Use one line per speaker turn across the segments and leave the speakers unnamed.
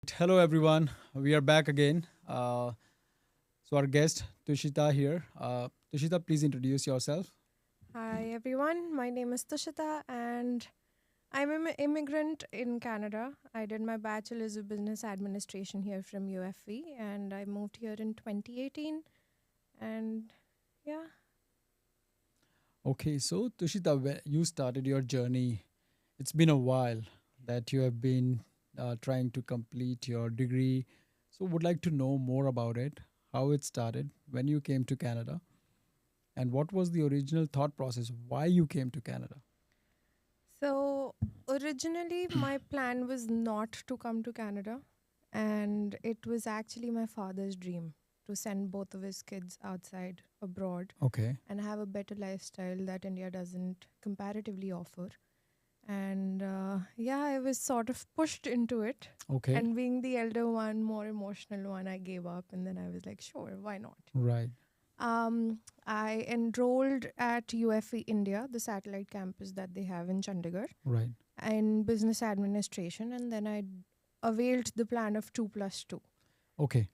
Hello, everyone. We are back again. So, our guest, Tushita, here. Tushita, please introduce yourself.
Hi everyone, my name is Tushita and I'm an immigrant in Canada. I did my bachelor's of business administration here from UFV and I moved here in 2018 and yeah.
Okay, so Tushita, when you started your journey, it's been a while that you have been trying to complete your degree. So, would like to know more about it, how it started, when you came to Canada, and what was the original thought process, why you came to Canada?
So originally my plan was not to come to Canada and it was actually my father's dream to send both of his kids outside abroad
Okay,
and have a better lifestyle that India doesn't comparatively offer. And yeah, I was sort of pushed into it.
okay,
And being the elder one, more emotional one, I gave up. And then I was like, sure, why not?
right,
I enrolled at UFE India, the satellite campus that they have in Chandigarh,
right,
in business administration. And then I availed the plan of 2+2.
okay,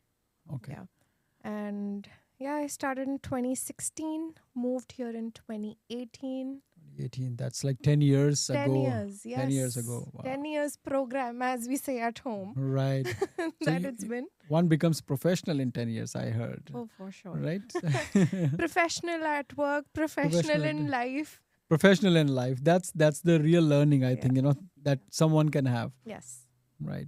okay.
Yeah. And yeah, I started in 2016, moved here in 2018.
2018, that's like 10 years
10
ago.
years,
10 years
yes.
ago. Wow.
10 years program, as we say at home,
Right. So
that it's been.
one becomes professional in 10 years, I heard.
Oh, for sure.
Right?
Professional at work, professional
Professional
in
and
life.
professional in life. That's the real learning, I
Yeah.
think, that someone can have.
Yes.
Right.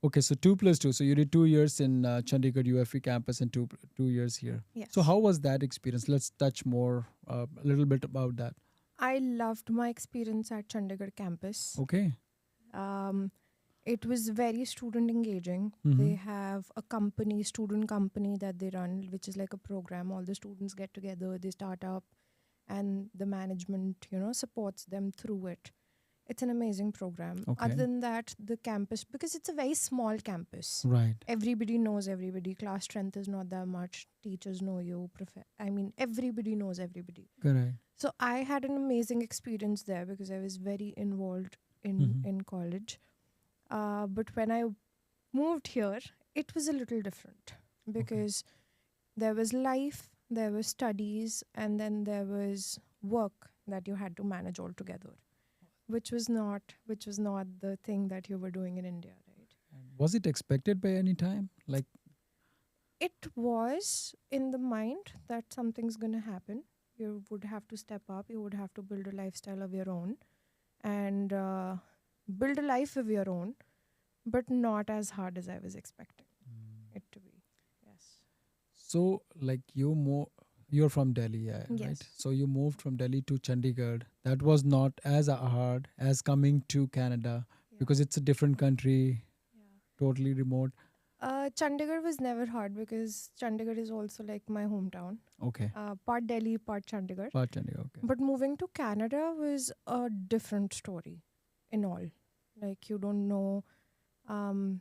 Okay, so 2 plus 2. So you did 2 years in Chandigarh UFE campus and two years here. So
Yes.
how was that experience? Let's touch more a little bit about that.
I loved my experience at Chandigarh campus.
Okay.
Um, it was very student engaging.
Mm-hmm.
They have a company, student company that they run, which is like a program. All the students get together, they start up, and the management, supports them through it. It's an amazing program. Other
Okay.
than that, the campus, because it's a very small campus,
Right.
everybody knows everybody. Class strength is not that much. Teachers know you. I mean, everybody knows everybody.
Correct.
So I had an amazing experience there because I was very involved in
Mm-hmm.
in college. But when I moved here, it was a little different
Okay.
because there was life, there was studies, and then there was work that you had to manage all together, which was not the thing that you were doing in India, right?
Was it expected by any time? Like,
It was in the mind that something's going to happen. You would have to step up, you would have to build a lifestyle of your own and build a life of your own, but not as hard as I was expecting it to be. Yes.
so like you're from Delhi, yeah, right?
Yes.
So you moved from Delhi to Chandigarh. That was not as hard as coming to Canada
Yeah.
because it's a different country,
Yeah.
totally remote.
Chandigarh was never hard because Chandigarh is also like my hometown.
Okay.
Part Delhi, part Chandigarh.
But Chandigarh, okay.
But moving to Canada was a different story in all. Like um,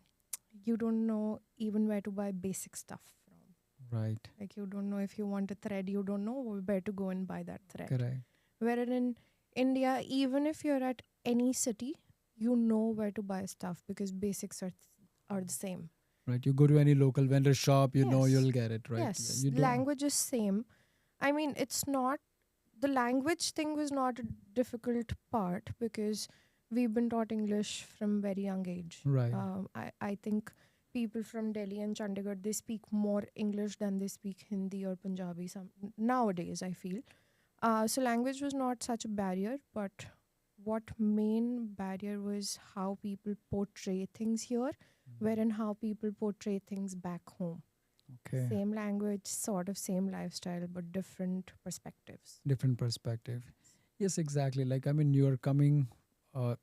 you don't know even where to buy basic stuff from.
Right.
Like you don't know if you want a thread, you don't know where to go and buy that thread.
Correct.
Whereas in India, even if you're at any city, you know where to buy stuff because basics are the same.
Right. You go to any local vendor shop,
Yes.
you'll get it, right? Yeah,
Yes.
you don't.
Language is same. I mean, it's not the language thing was not a difficult part because we've been taught English from very young age.
Right.
I think people from Delhi and Chandigarh they speak more English than they speak Hindi or Punjabi. Some nowadays I feel. So language was not such a barrier, but what main barrier was how people portray things here, wherein how people portray things back home.
Okay.
Same language, sort of same lifestyle, but different perspectives.
Different perspective. Yes, exactly. Like, I mean, you're coming, uh,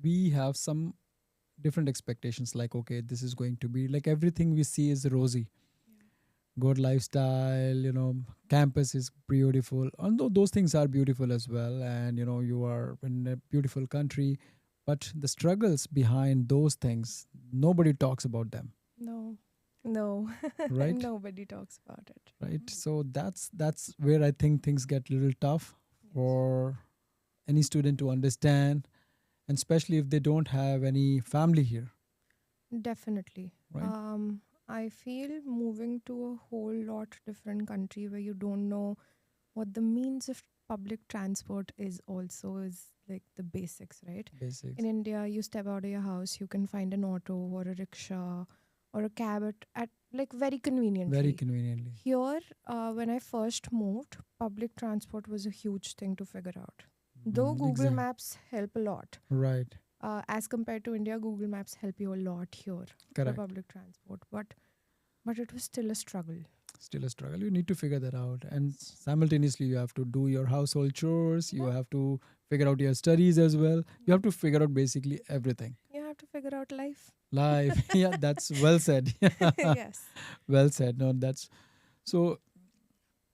we have some different expectations. Like, okay, this is going to be like everything we see is rosy, good lifestyle, campus is beautiful. Although those things are beautiful as well. And, you are in a beautiful country. But the struggles behind those things, nobody talks about them,
No, no,
right?
nobody talks about it.
Right. So that's where I think things get a little tough
Yes.
for any student to understand, and especially if they don't have any family here.
Definitely.
right?
I feel moving to a whole lot different country where you don't know what the means of public transport is also is like the basics, right? In
Basics.
India, you step out of your house, you can find an auto or a rickshaw or a cab at like very
Very
conveniently.
conveniently.
Here, when I first moved, public transport was a huge thing to figure out. Though
Mm,
Google
exactly.
Maps help a lot,
Right.
as compared to India, Google Maps help you a lot here for
Correct.
public transport, but it was still a struggle.
Still a struggle. You need to figure that out, and simultaneously you have to do your household chores. You
Yeah,
have to figure out your studies as well. You
yeah.
have to figure out basically everything.
You have to figure out life.
Life. Yeah, that's well said.
Yes.
Well said. No, that's so.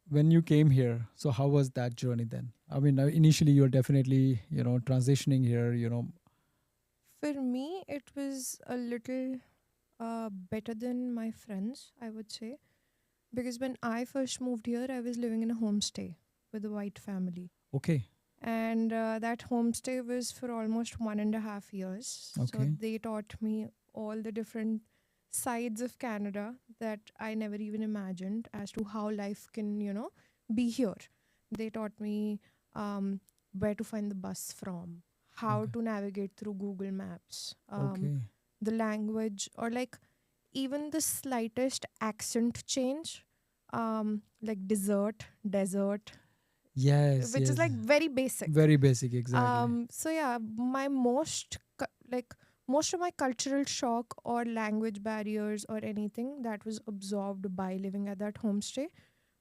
When you came here, so how was that journey then? I mean, initially you're definitely transitioning here.
For me, it was a little better than my friends, I would say. Because when I first moved here, I was living in a homestay with a white family.
Okay.
And that homestay was for almost 1.5 years. So
Okay.
they taught me all the different sides of Canada that I never even imagined as to how life can, be here. They taught me where to find the bus from, how
Okay.
to navigate through Google Maps,
Okay.
the language, or like even the slightest accent change, like desert,
Yes.
which is
Yes.
like very basic.
Very basic. Exactly.
So yeah, my most of my cultural shock or language barriers or anything that was absorbed by living at that homestay.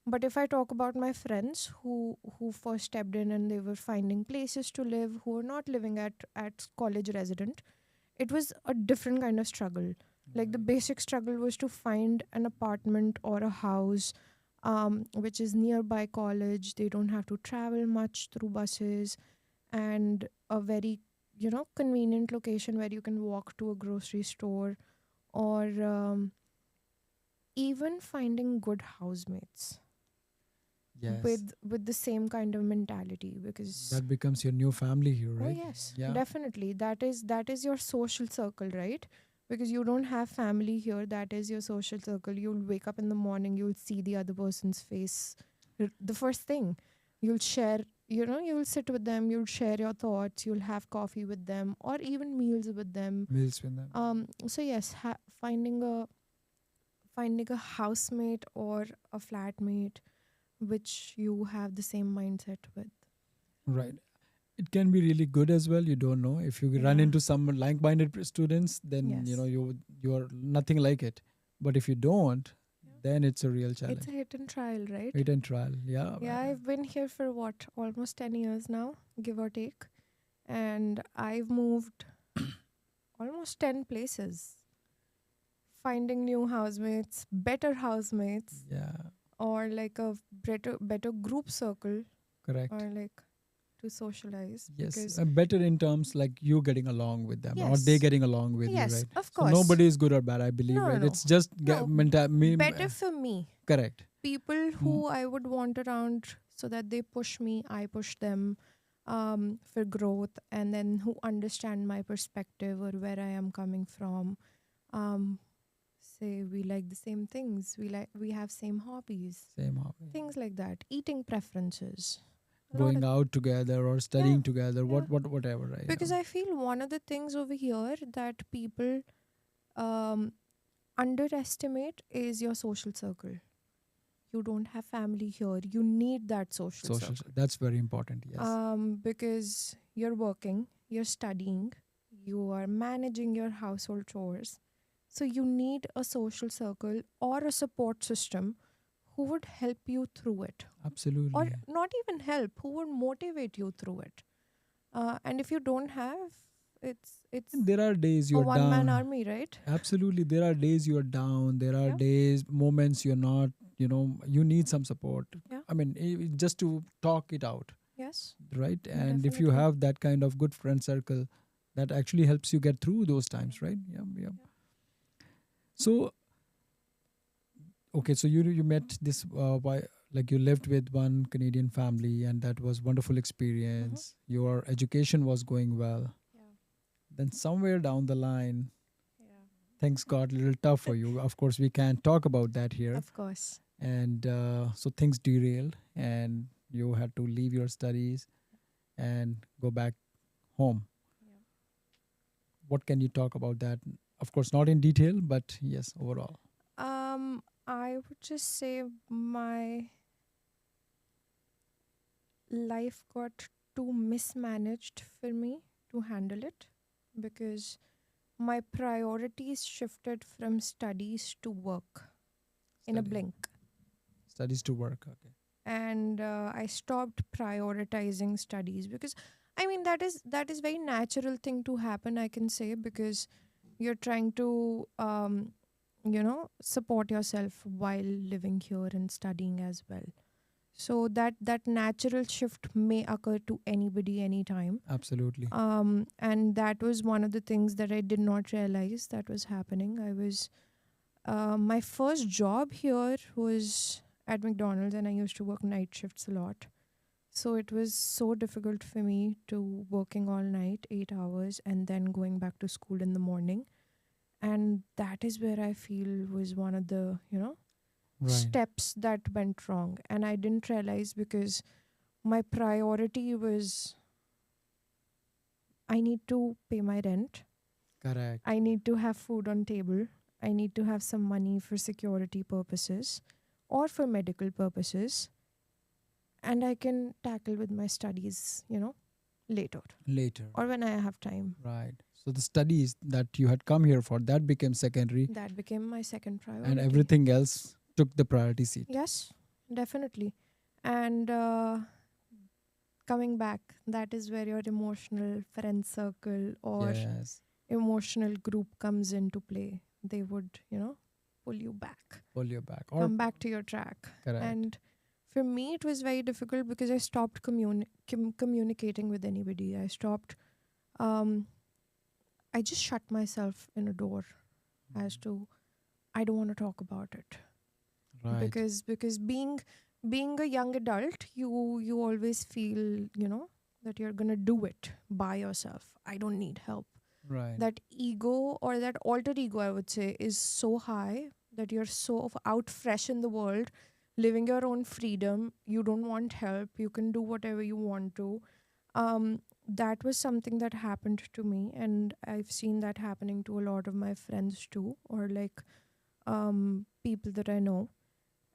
But if I talk about my friends who first stepped in and they were finding places to live, who were not living at college resident, it was a different kind of struggle. Like the
Right.
basic struggle was to find an apartment or a house which is nearby college. They don't have to travel much through buses, and a very convenient location where you can walk to a grocery store, or even finding good housemates
Yes.
with the same kind of mentality. Because
That becomes your new family here,
oh
right?
yes,
Yeah.
definitely. That is your social circle, right? Because you don't have family here. That is your social circle. You'll wake up in the morning, you'll see the other person's face. The first thing, you'll share, you'll sit with them, you'll share your thoughts, you'll have coffee with them, or even meals with them.
Meals with them.
So yes, finding a housemate or a flatmate which you have the same mindset with.
Right. It can be really good as well. You don't know if you run
Yeah.
into some like-minded students, then
Yes.
you are nothing like it. But if you don't,
Yeah.
then it's a real
It's
challenge.
a hit and trial, right?
Wait and trial. Yeah.
Yeah, I've been here for what, almost 10 years now, give or take. And I've moved almost 10 places, finding new housemates, better housemates,
Yeah.
or like a better group circle,
Correct.
or like to socialize.
Yes.
Because,
Better in terms like you getting along with them or they
yes,
getting along with you,
yes,
right?
of
So
course.
nobody is good or bad, I believe,
No, no,
right?
no.
It's just
No, better for me.
correct.
People
Mm,
who I would want around so that they push me, I push them for growth, and then who understand my perspective or where I am coming from. Um, Say we like the same things, we have same hobbies,
same hobby.
things like that, eating preferences. A lot
Going
of
out together or
yeah,
studying together,
yeah.
whatever, right?
Because I feel one of the things over here that people um, underestimate is your social circle. You don't have family here. You need that social
Social,
circle.
that's very important. Yes.
Because you're working, you're studying, you are managing your household chores. So you need a social circle or a support system who would help you through it, or
Absolutely.
not even help, who would motivate you through it. And if you don't have, it's
And there are days
a
you're
one man
down.
army, right?
Absolutely. There are days you're down. There are
Yeah,
days, moments you're not, you need some support.
yeah,
I mean, just to talk it out,
yes,
right? And if you
definitely.
have that kind of good friend circle, that actually helps you get through those
Yeah,
times, right? Yeah, yeah.
yeah.
So, okay, so you met this, like you lived with one Canadian family, and that was wonderful
Mm-hmm.
experience. Your education was going well.
Yeah,
Then somewhere down the line,
yeah.
things got a little tough for you. Of course, we can't talk about that here.
Of course.
And so things derailed, and you had to leave your studies and go back home.
Yeah.
What can you talk about that? Of course, not in detail, but yes, overall.
I would just say my life got too mismanaged for me to handle it because my priorities shifted from studies to work in a
Study,
blink.
studies to work. Okay.
And I stopped prioritizing studies because I mean that is very natural thing to happen, I can say, because you're trying to support yourself while living here and studying as well. So that natural shift may occur to anybody anytime.
Absolutely.
And that was one of the things that I did not realize that was happening. I was My first job here was at McDonald's, and I used to work night shifts a lot. So it was so difficult for me to working all night, 8 hours, and then going back to school in the morning. And that is where I feel was one of the,
Right.
steps that went wrong. And I didn't realize because my priority was I need to pay my rent.
Correct.
I need to have food on table. I need to have some money for security purposes or for medical purposes. And I can tackle with my studies, later
Later.
or when I have time.
Right. So the studies that you had come here for, that became secondary,
That became my second
and
priority.
everything else took the priority seat.
Yes, definitely. And coming back, that is where your emotional friend circle or
Yes.
emotional group comes into play. They would, pull you back,
Pull you back. Or
come back to your track.
correct.
And for me, it was very difficult because I stopped communicating with anybody. Um, I just shut myself in a door as to I don't want to talk about it
Right.
because being a young adult, you always feel that you're gonna do it by yourself. I don't need help.
Right.
That ego or that alter ego, I would say, is so high that you're so out fresh in the world, living your own freedom. You don't want help. You can do whatever you want to. That was something that happened to me, and I've seen that happening to a lot of my friends too, or like people that I know.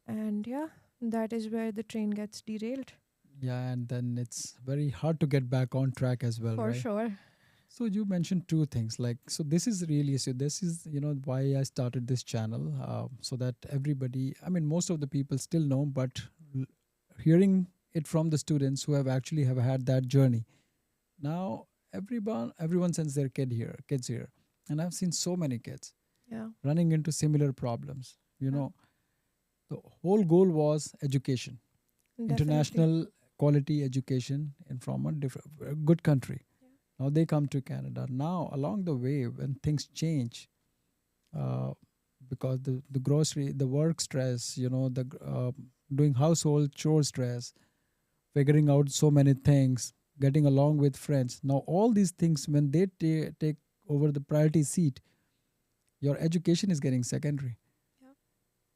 And yeah, that is where the train gets derailed.
Yeah, and then it's very hard to get back on track as well,
For
right?
sure.
So you mentioned two things, like, so this is really, so this is, why I started this channel, so that everybody, I mean, most of the people still know, but l- hearing it from the students who have actually have had that journey. Now everyone sends their kids here, and I've seen so many kids
Yeah,
running into similar problems.
yeah,
The whole goal was education,
definitely.
international quality education, and from a good country.
Yeah.
Now they come to Canada. Now along the way, when things change, uh, because the grocery, the work stress, doing household chore stress, figuring out so many things, getting along with friends. Now all these things, when they take over the priority seat, your education is getting secondary,
Yeah,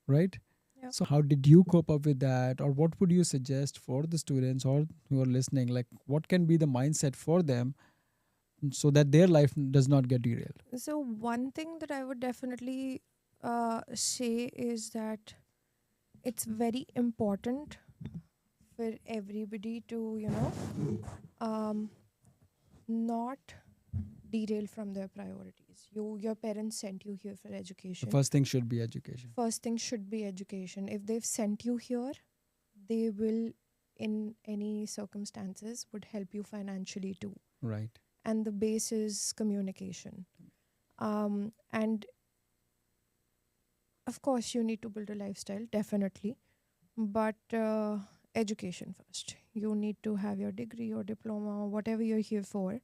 right?
yeah.
So how did you cope up with that, or what would you suggest for the students or who are listening? Like, what can be the mindset for them so that their life does not get derailed?
So one thing that I would definitely say is that it's very important for everybody to, um, not derail from their priorities. Your parents sent you here for
The
education.
first thing should be education.
First thing should be education. If they've sent you here, they will, in any circumstances, would help you financially too.
Right.
And the base is communication. And of course, you need to build a lifestyle, definitely, but education first. You need to have your degree or diploma or whatever you're here for,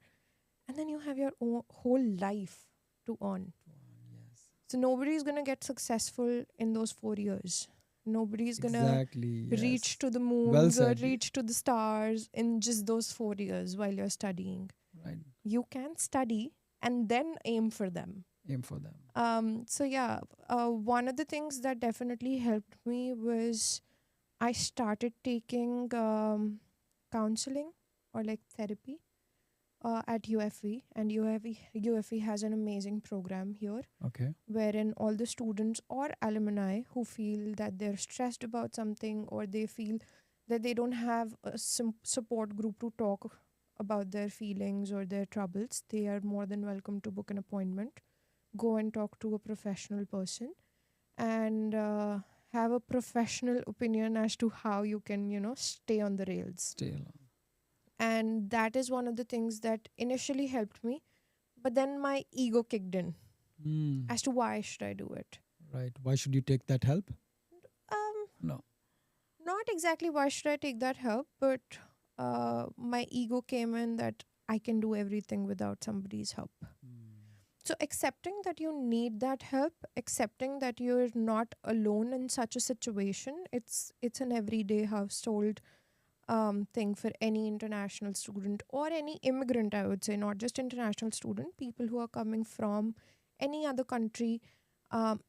and then you have your whole life to earn.
Yes.
So nobody's gonna get successful in those 4 years. Nobody's gonna
Exactly.
reach
Yes.
to the
Well
moons or
said.
reach to the stars in just those 4 years while you're studying.
Right.
You can study and then aim for them.
aim for them.
So yeah, one of the things that definitely helped me was I started taking counseling or like therapy at UFE, and UFE has an amazing program here
Okay.
wherein all the students or alumni who feel that they're stressed about something, or they feel that they don't have a support group to talk about their feelings or their troubles, they are more than welcome to book an appointment, go and talk to a professional person, and have a professional opinion as to how you can, stay on the rails.
Stay along.
And that is one of the things that initially helped me, but then my ego kicked in
Mm.
as to why should I do it.
Right. Why should you take that help?
um
No.
Not exactly why should I take that help, but my ego came in that I can do everything without somebody's help.
Mm.
So accepting that you need that help, accepting that you're not alone in such a situation, it's an everyday household thing for any international student or any immigrant, I would say, not just international student, people who are coming from any other country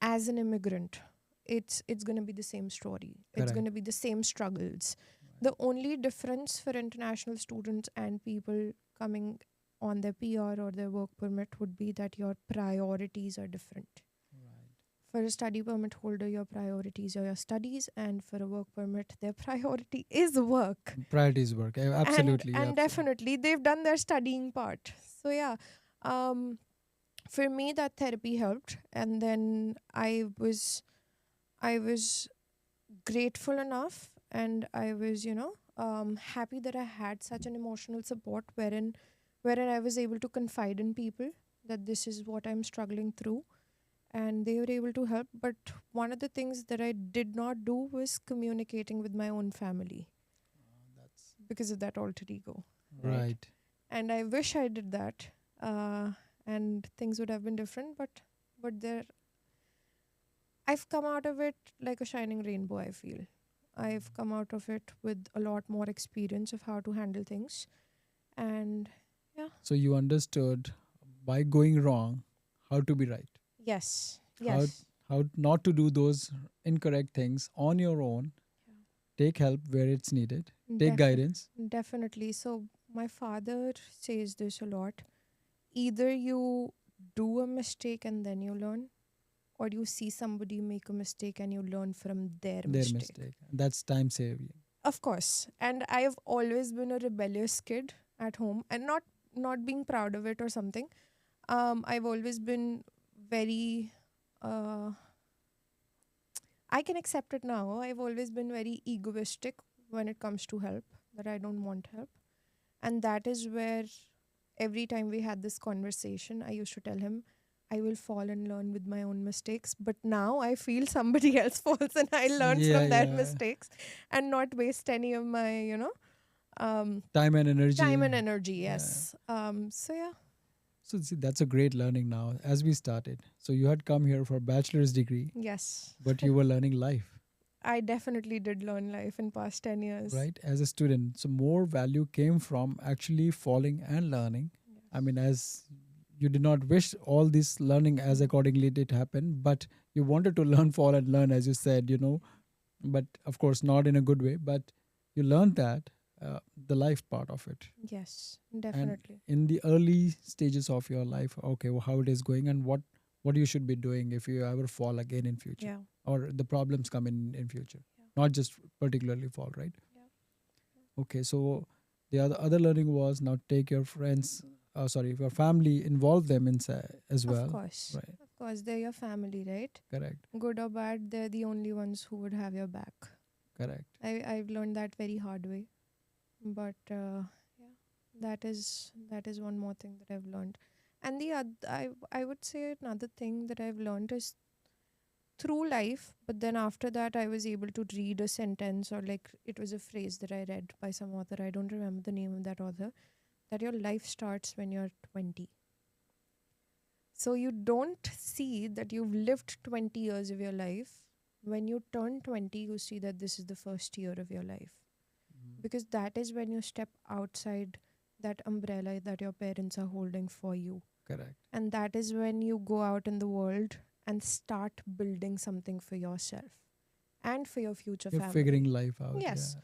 as an immigrant. It's going to be the same story. It's going
Correct.
to be the same struggles. The only difference for international students and people coming on their PR or their work permit would be that your priorities are different.
Right.
For a study permit holder, your priorities are your studies, and for a work permit, their priority is work.
Priorities work.
And
Absolutely.
and
Absolutely.
definitely they've done their studying part. So yeah, um, for me that therapy helped, and then I was grateful enough, and I was happy that I had such an emotional support wherein I was able to confide in people that this is what I'm struggling through, and they were able to help. But one of the things that I did not do was communicating with my own family
That's
because of that alter ego, right?
right.
And I wish I did that, uh, and things would have been different. But there, I've come out of it like a shining rainbow. I feel I've come out of it with a lot more experience of how to handle things, and yeah,
So you understood by going wrong how to be right.
yes,
How
yes,
how not to do those incorrect things on your own. Take help where it's needed. Take
Defi-
guidance.
definitely. So my father says this a lot. Either you do a mistake and then you learn, or you see somebody make a mistake and you learn from their
Their
mistake.
mistake. That's time saving.
Of course. And I have always been a rebellious kid at home, and not being proud of it or something. I've always been very uh I can accept it now. I've always been very egoistic when it comes to help, that I don't want help. And that is where every time we had this conversation, I used to tell him, I will fall and learn with my own mistakes. But now I feel somebody else falls and I learn
Yeah,
from their
yeah.
mistakes and not waste any of my, um,
Time and
time
energy.
and energy.
Yeah.
Yes. So, yeah.
So see, that's a great learning now as we started. So you had come here for bachelor's degree,
Yes.
but you were learning life,
I definitely did learn life in past 10 years.
right? As a student. So more value came from actually falling and learning. I
Yes.
mean, as you did not wish all this learning as
Mm.
accordingly did happen, but you wanted to learn, fall and learn, as you said, but of course not in a good way, but you learned that, the life part of it.
Yes,
And
definitely.
in the early stages of your life, okay, well, how it is going and what you should be doing if you ever fall again in future,
Yeah.
or the problems come in future,
Yeah.
not just particularly fall, right?
Yeah.
Okay, so the other learning was now take your friends, sorry, your family, involve them inside as
Of
well,
course.
right?
Of course, they're your family, right?
Correct.
Good or bad, they're the only ones who would have your back.
Correct.
I've learned that very hard way. But yeah, that is one more thing that I've learned. And the other, I would say another thing that I've learned is through life, but then after that I was able to read a sentence, or like it was a phrase that I read by some author. I don't remember the name of that author. That your life starts when you're 20. So you don't see that you've lived 20 years of your life. When you turn 20, you see that this is the first year of your life.
Mhm.
Because that is when you step outside that umbrella that your parents are holding for you.
Correct.
And that is when you go out in the world and start building something for yourself and for your future
You're figuring
family.
life out. Yeah.
Yes.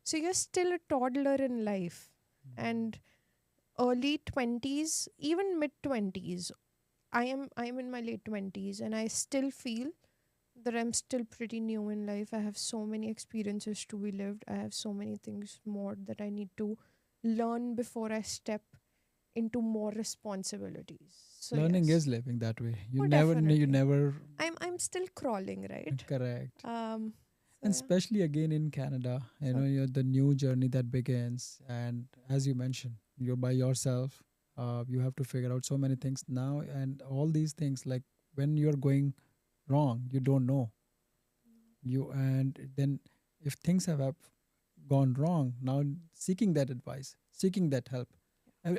So you're still a toddler in life. And early 20s, even mid 20s, I am in my late 20s, and I still feel that I'm still pretty new in life. I have so many experiences to be lived. I have so many things more that I need to learn before I step into more responsibilities. So
Learning
yes.
is living that way. You
Oh,
never, you
definitely.
never.
I'm still crawling, right?
Correct.
Um so
And
yeah.
especially again in Canada,
Huh.
you're the new journey that begins. And as you mentioned, you're by yourself. You have to figure out so many things now, and all these things. Like when you're going wrong, you don't know you, and then if things have gone wrong, now seeking that advice, seeking that help.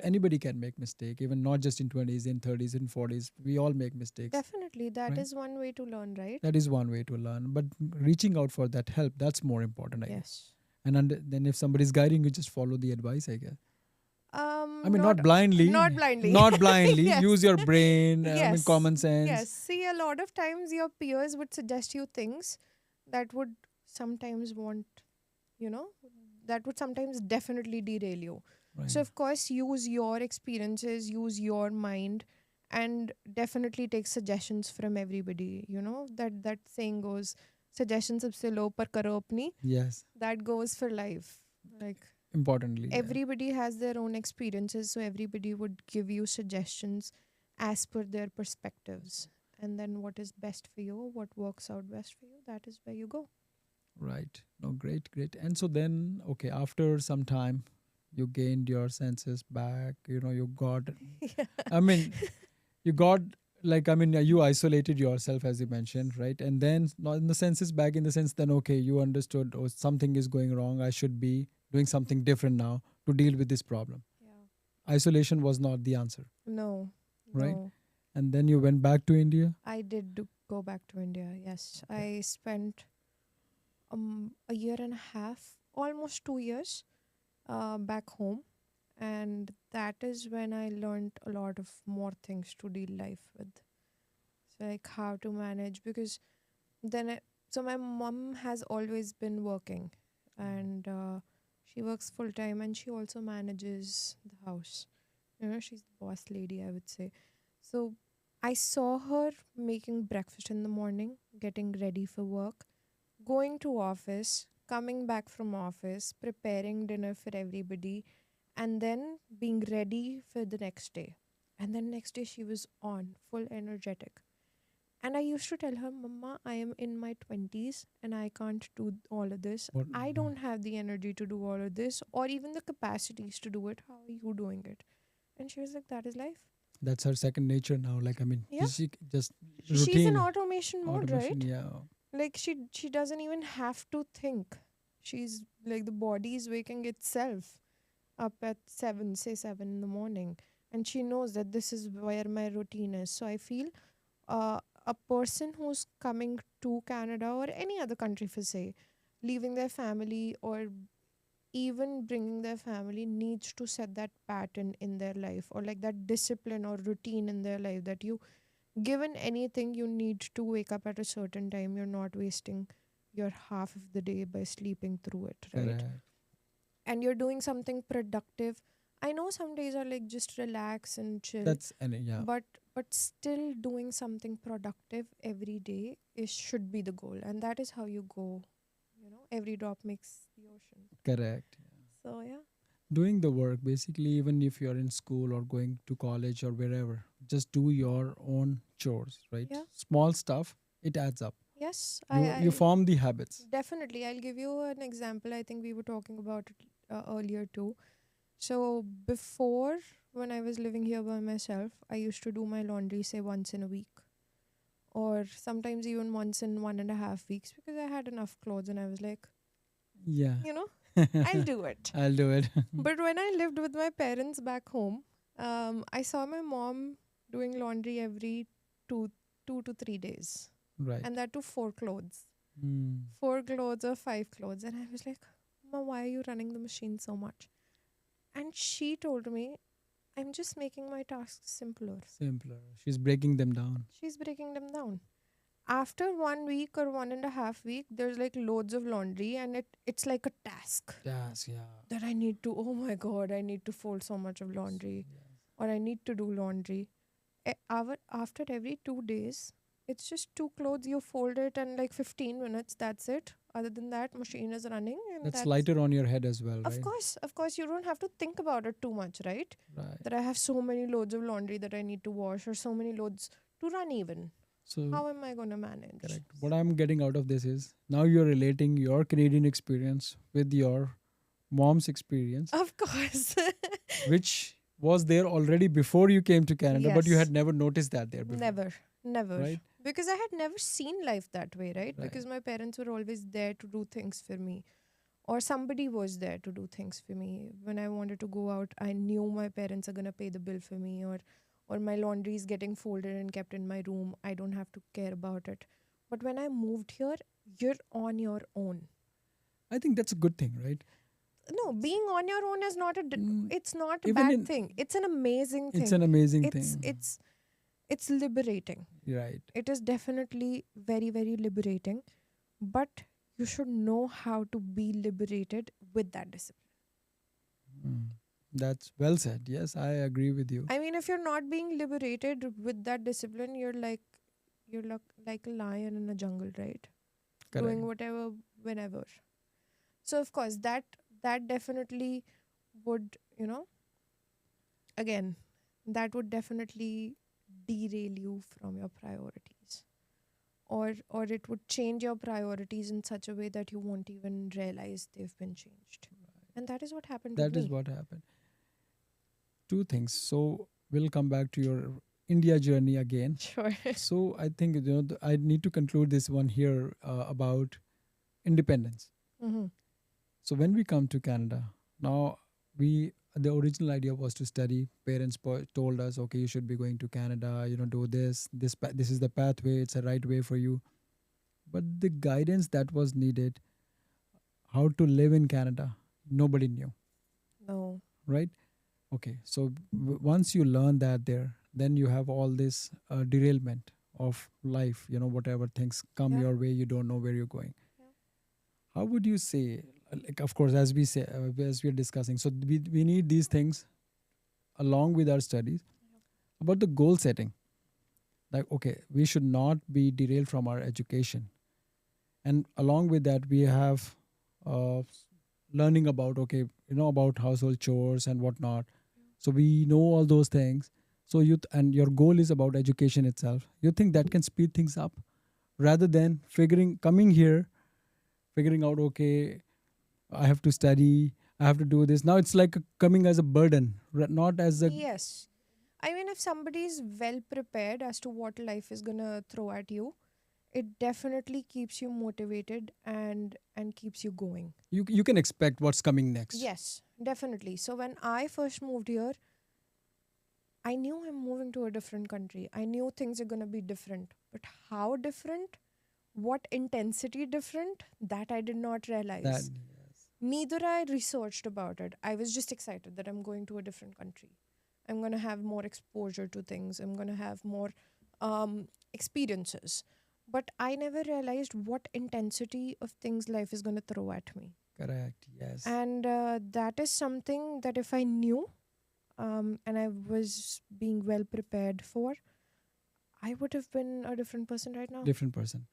Anybody can make mistake, even not just in 20s, in 30s, in 40s. We all make mistakes,
Definitely, that
right?
is one way to learn, right?
That is one way to learn, but reaching out for that help, that's more important, I guess.
Yes.
And then if somebody's guiding you, just follow the advice, I guess. I mean,
Not
not blindly,
not blindly.
not blindly. Use
Yes.
your brain. I mean,
Yes.
common sense.
Yes. See, a lot of times your peers would suggest you things that would sometimes want, you know, that would sometimes definitely derail you.
Right.
So, of course, use your experiences, use your mind, and definitely take suggestions from everybody. You know, that saying goes, suggestions sabse lo par karo apni.
Yes.
That goes for life. Like,
Importantly, yeah.
everybody has their own experiences, so everybody would give you suggestions as per their perspectives. And then what is best for you, what works out best for you, that is where you go.
Right. No, great, great. And so then, okay, after some time, you gained your senses back. You got.
Yeah.
I mean, you got, like, I mean, you isolated yourself, as you mentioned, right? And then not in the senses back, in the sense then, okay, you understood, oh, something is going wrong, I should be doing something different now to deal with this problem.
Yeah.
Isolation was not the answer,
No,
right?
no.
And then you went back to India.
I did go back to India. Yes, I spent a year and a half, almost 2 years, back home, and that is when I learned a lot of more things to deal life with. So like how to manage, because then so my mom has always been working, and she works full time, and she also manages the house. She's the boss lady, I would say. So I saw her making breakfast in the morning, getting ready for work, going to office, coming back from office, preparing dinner for everybody, and then being ready for the next day. And then next day she was on, full energetic. And I used to tell her, Mama, I am in my 20s and I can't do all of this.
What?
I don't have the energy to do all of this or even the capacities to do it. How are you doing it? And she was like, that is life.
That's her second nature now. Like, I mean,
Yeah.
she just
She's in
routine,
automation mode,
automation.
right?
Yeah.
Like she doesn't even have to think. She's like the body is waking itself up at 7, say 7 in the morning. And she knows that this is where my routine is. So I feel a person who's coming to Canada or any other country, for say, leaving their family or even bringing their family, needs to set that pattern in their life, or like that discipline or routine in their life, that you, given anything, you need to wake up at a certain time. You're not wasting your half of the day by sleeping through it, right?
Correct.
And you're doing something productive. I know some days are like just relax and chill,
That's any, yeah.
but still doing something productive every day is should be the goal, and that is how you go. Every drop makes the ocean.
Correct.
So yeah.
Doing the work, basically, even if you're in school or going to college or wherever, just do your own chores, right?
Yeah.
Small stuff, it adds up.
Yes,
You form the habits.
definitely. I'll give you an example. I think we were talking about it earlier too. So before, when I was living here by myself, I used to do my laundry, say, once in a week, or sometimes even once in 1.5 weeks, because I had enough clothes and I was like,
Yeah.
I'll do it.
I'll do it.
But when I lived with my parents back home, I saw my mom doing laundry every 2 to 3 days,
Right.
and that too 4 clothes,
Mm.
4 clothes or 5 clothes, and I was like, Mama, why are you running the machine so much? And she told me, I'm just making my tasks simpler.
Simpler. She's breaking them down.
She's breaking them down. After 1 week or 1.5 week, there's like loads of laundry, and it's like a task
Yes, yeah.
that I need to. Oh my god, I need to fold so much of laundry,
Yes.
or I need to do laundry. After every 2 days, it's just two clothes, you fold it in like 15 minutes. That's it. Other than that, machine is running, and
That's
that's.
lighter on your head as well,
Of
right?
course, of course, you don't have to think about it too much, right?
Right.
That I have so many loads of laundry that I need to wash, or so many loads to run even.
So
How am I going to manage?
correct. What I'm getting out of this is now you're relating your Canadian experience with your mom's experience,
Of course.
which was there already before you came to Canada, but you
Yes.
had never noticed that there before.
Never. Never.
Right?
Because I had never seen life that way, right?
Right.
Because my parents were always there to do things for me. Or somebody was there to do things for me. When I wanted to go out, I knew my parents are gonna pay the bill for me, or my laundry is getting folded and kept in my room. I don't have to care about it. But when I moved here, you're on your own.
I think that's a good thing, right?
No, being on your own is not
Mm,
it's not a
even
bad
in
thing. It's an amazing thing.
it's an amazing
it's
thing.
it's liberating.
Right.
It is definitely very, very liberating, but you should know how to be liberated with that discipline.
Mm. That's well said. Yes, I agree with you.
I mean, if you're not being liberated with that discipline, you're like a lion in a jungle, right?
Correct.
Doing whatever, whenever. So of course, that definitely would, again, that would definitely derail you from your priorities. Or it would change your priorities in such a way that you won't even realize they've been changed. And that is what happened with
That is
me.
what happened. Two things. So we'll come back to your India journey again.
Sure.
So I think I need to conclude this one here about independence.
Mm-hmm.
So when we come to Canada, now the original idea was to study. Parents told us, okay, you should be going to Canada. Do this. This is the pathway. It's a right way for you. But the guidance that was needed, how to live in Canada, nobody knew,
No.
right? Okay, so once you learn that there, then you have all this derailment of life. Whatever things come
Yeah.
your way, you don't know where you're going.
Yeah.
How would you say, like, of course, as we say, as we're discussing, so we need these things along with our studies, about the goal setting. Like, okay, we should not be derailed from our education. And along with that, we have uh, learning about, okay, about household chores and whatnot. So we know all those things. So and your goal is about education itself. You think that can speed things up rather than coming here, figuring out, okay, I have to study, I have to do this. Now it's like coming as a burden, not as a.
Yes. I mean, if somebody is well prepared as to what life is gonna throw at you, it definitely keeps you motivated and keeps you going.
You can expect what's coming next.
Yes, definitely. So when I first moved here, I knew I'm moving to a different country. I knew things are gonna be different. But how different? What intensity different? That I did not realize.
That yes.
Neither I researched about it. I was just excited that I'm going to a different country. I'm going to have more exposure to things. I'm going to have more experiences. But I never realized what intensity of things life is going to throw at me.
Correct. Yes.
And that is something that if I knew and I was being well prepared for, I would have been a different person right now.
Different person.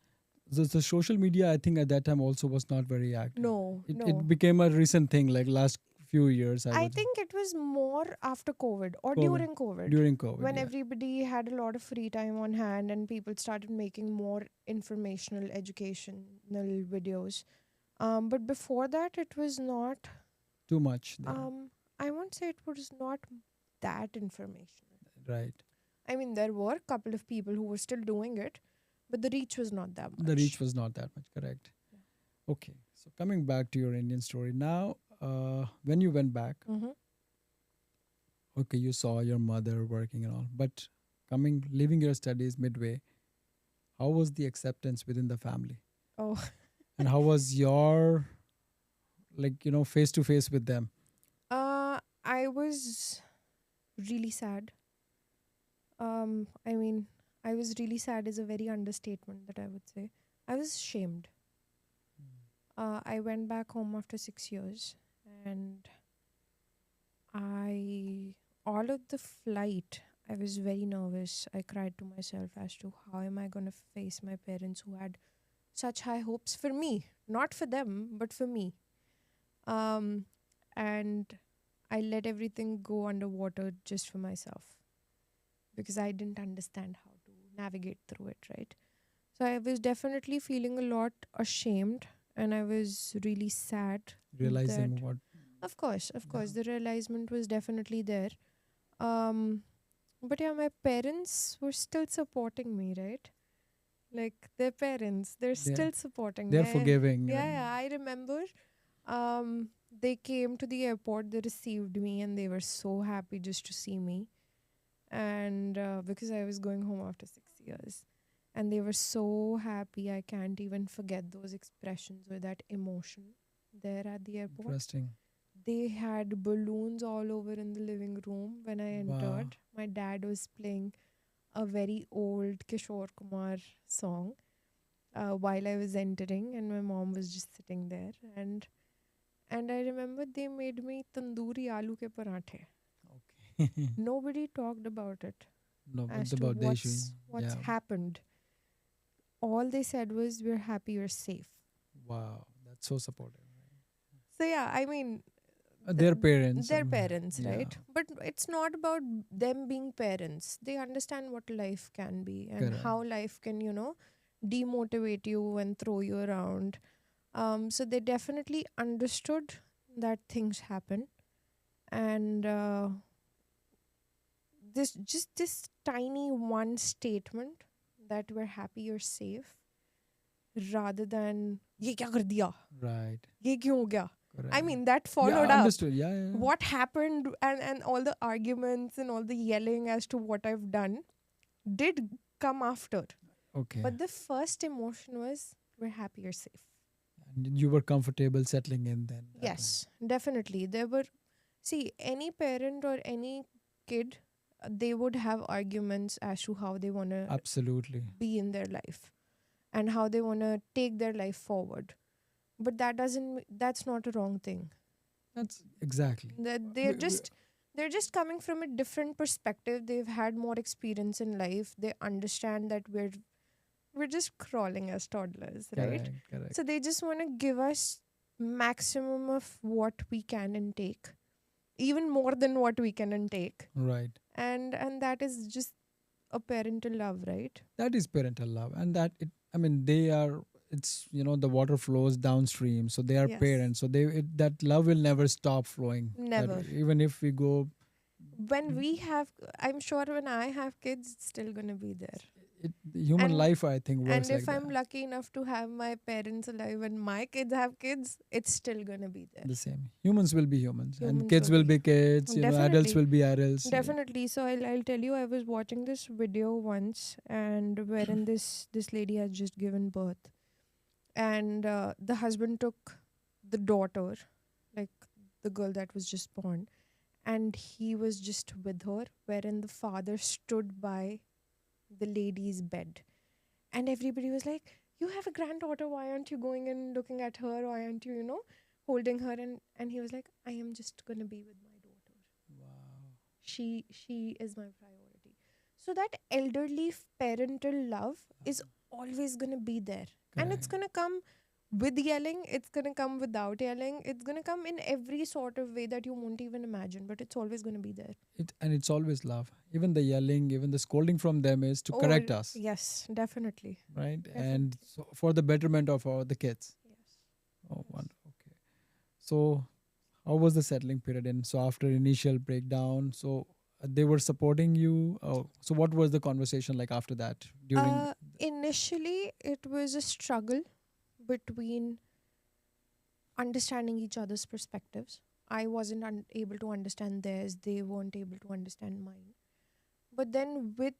The social media, I think at that time also was not very active.
No, no.
It became a recent thing, like last few years.
I
would say.
think it was more after COVID or
COVID.
during COVID.
During COVID,
When
yeah.
everybody had a lot of free time on hand and people started making more informational, educational videos. But before that, it was not,
Too much. There.
I won't say it was not that informational.
Right.
I mean, there were a couple of people who were still doing it, but the reach was not that much.
The reach was not that much. Correct.
Yeah.
Okay. So coming back to your Indian story now, when you went back,
Mm-hmm.
okay, you saw your mother working and all, but leaving your studies midway, how was the acceptance within the family?
Oh,
And how was your, face to face with them?
I was really sad. I mean, I was really sad is a very understatement that I would say. I was ashamed. I went back home after 6 years, and I, all of the flight, I was very nervous. I cried to myself as to how am I going to face my parents who had such high hopes for me, not for them, but for me. Um, and I let everything go underwater just for myself because I didn't understand how to navigate through it, right? So I was definitely feeling a lot ashamed and I was really sad that,
Realizing what.
of
Yeah.
course, the realization was definitely there. Um, but yeah, my parents were still supporting me, right? Like their parents, they're
They're
still supporting me.
they're forgiving.
Yeah, yeah, I remember they came to the airport, they received me, and they were so happy just to see me. And because I was going home after 6 years, and they were so happy, I can't even forget those expressions or that emotion there at the airport.
Interesting.
They had balloons all over in the living room when I
Wow.
entered. My dad was playing a very old Kishore Kumar song while I was entering, and my mom was just sitting there. And I remember they made me tandoori aloo ke parathe.
Okay.
Nobody talked about it
No, but
as to
about the issue.
what's
Yeah.
happened. All they said was, "We're happy you're safe."
Wow. That's so supportive.
So yeah, I mean,
Their parents.
their parents,
Yeah.
right? But it's not about them being parents. They understand what life can be and
Correct.
how life can, demotivate you and throw you around. So they definitely understood that things happen, and this tiny one statement that we're happy you're safe, rather than ye kya kar diya,
Right.
ye kyun ho gaya. I
Correct.
mean, that
Yeah.
followed up.
Understood. Yeah. Yeah.
What happened and all the arguments and all the yelling as to what I've done did come after.
Okay.
But the first emotion was, we're happy you're safe.
And you were comfortable settling in then. That time.
Yes, definitely. There were, see, any parent or any kid, they would have arguments as to how they want to
Absolutely.
be in their life and how they want to take their life forward. But that's not a wrong thing.
That's exactly.
That
We,
they're just coming from a different perspective. They've had more experience in life. They understand that we're just crawling as toddlers, right?
correct. Correct.
So they just want to give us maximum of what we can intake, even more than what we can intake.
Right.
And that is just a parental love, right?
That is parental love, and that it. I mean, they are. It's the water flows downstream, so they are
Yes.
parents. So that love will never stop flowing. That
Never.
even if we go,
When we have, I'm sure when I have kids, it's still gonna be there.
the human
And
life, I think, works
and
like
if
that.
I'm lucky enough to have my parents alive and my kids have kids, it's still gonna be there.
The same. Humans will be humans, and
Humans
kids
will
will
be.
be kids. Adults
Definitely.
will be adults.
Definitely. So I'll tell you, I was watching this video once, and wherein this lady has just given birth, and the husband took the daughter, like the girl that was just born, and he was just with her, wherein the father stood by the lady's bed, and everybody was like, "You have a granddaughter. Why aren't you going and looking at her? Why aren't you, holding her?" And he was like, "I am just gonna be with my daughter.
Wow.
She is my priority." So that elderly parental love is always going to be there, and it's
Correct.
going to come with yelling, it's going to come without yelling, it's going to come in every sort of way that you won't even imagine, but it's always going to be there.
It's always love. Even the yelling, even the scolding from them is to
Oh
correct us,
yes, definitely.
right?
Definitely.
And so for the betterment of the kids.
Yes.
Oh, wonderful. Okay. So, how was the settling period? And so, after initial breakdown, so they were supporting you. Oh, so what was the conversation like after that? During.
Initially it was a struggle between understanding each other's perspectives. I wasn't able to understand theirs, they weren't able to understand mine. But then, with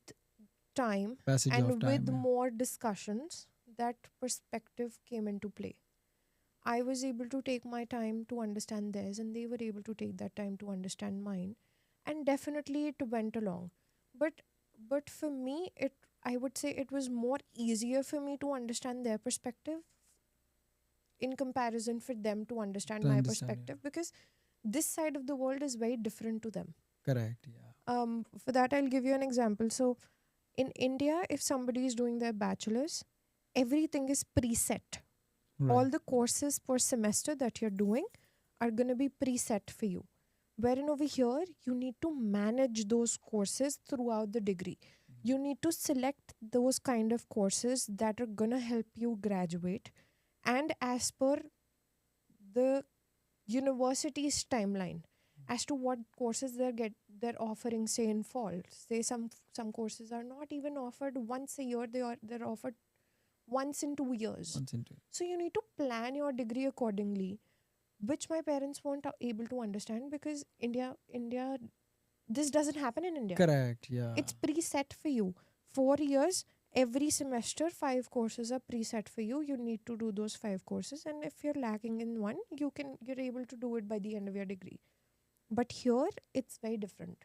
time
Passage of
and with
time.
more discussions, that perspective came into play. I was able to take my time to understand theirs, and they were able to take that time to understand mine. and definitely it went along. But for me, I would say it was more easier for me to understand their perspective in comparison for them to understand
To
my
understand, yeah.
perspective, because this side of the world is very different to them.
Correct, yeah.
For that, I'll give you an example. So in India, if somebody is doing their bachelor's, everything is preset.
Right.
All the courses per semester that you're doing are going to be preset for you. Wherein over here, you need to manage those courses throughout the degree. You need to select those kind of courses that are going to help you graduate, and as per the university's timeline, as to what courses they're offering, say in fall. Say some courses are not even offered once a year, they're offered once in 2 years.
Once into
So you need to plan your degree accordingly, which my parents weren't able to understand, because India, this doesn't happen in India.
correct, yeah.
It's preset for you. 4 years, every semester, 5 courses are preset for you. You need to do those 5 courses, and if you're lacking in one, you're able to do it by the end of your degree. But here, it's very different.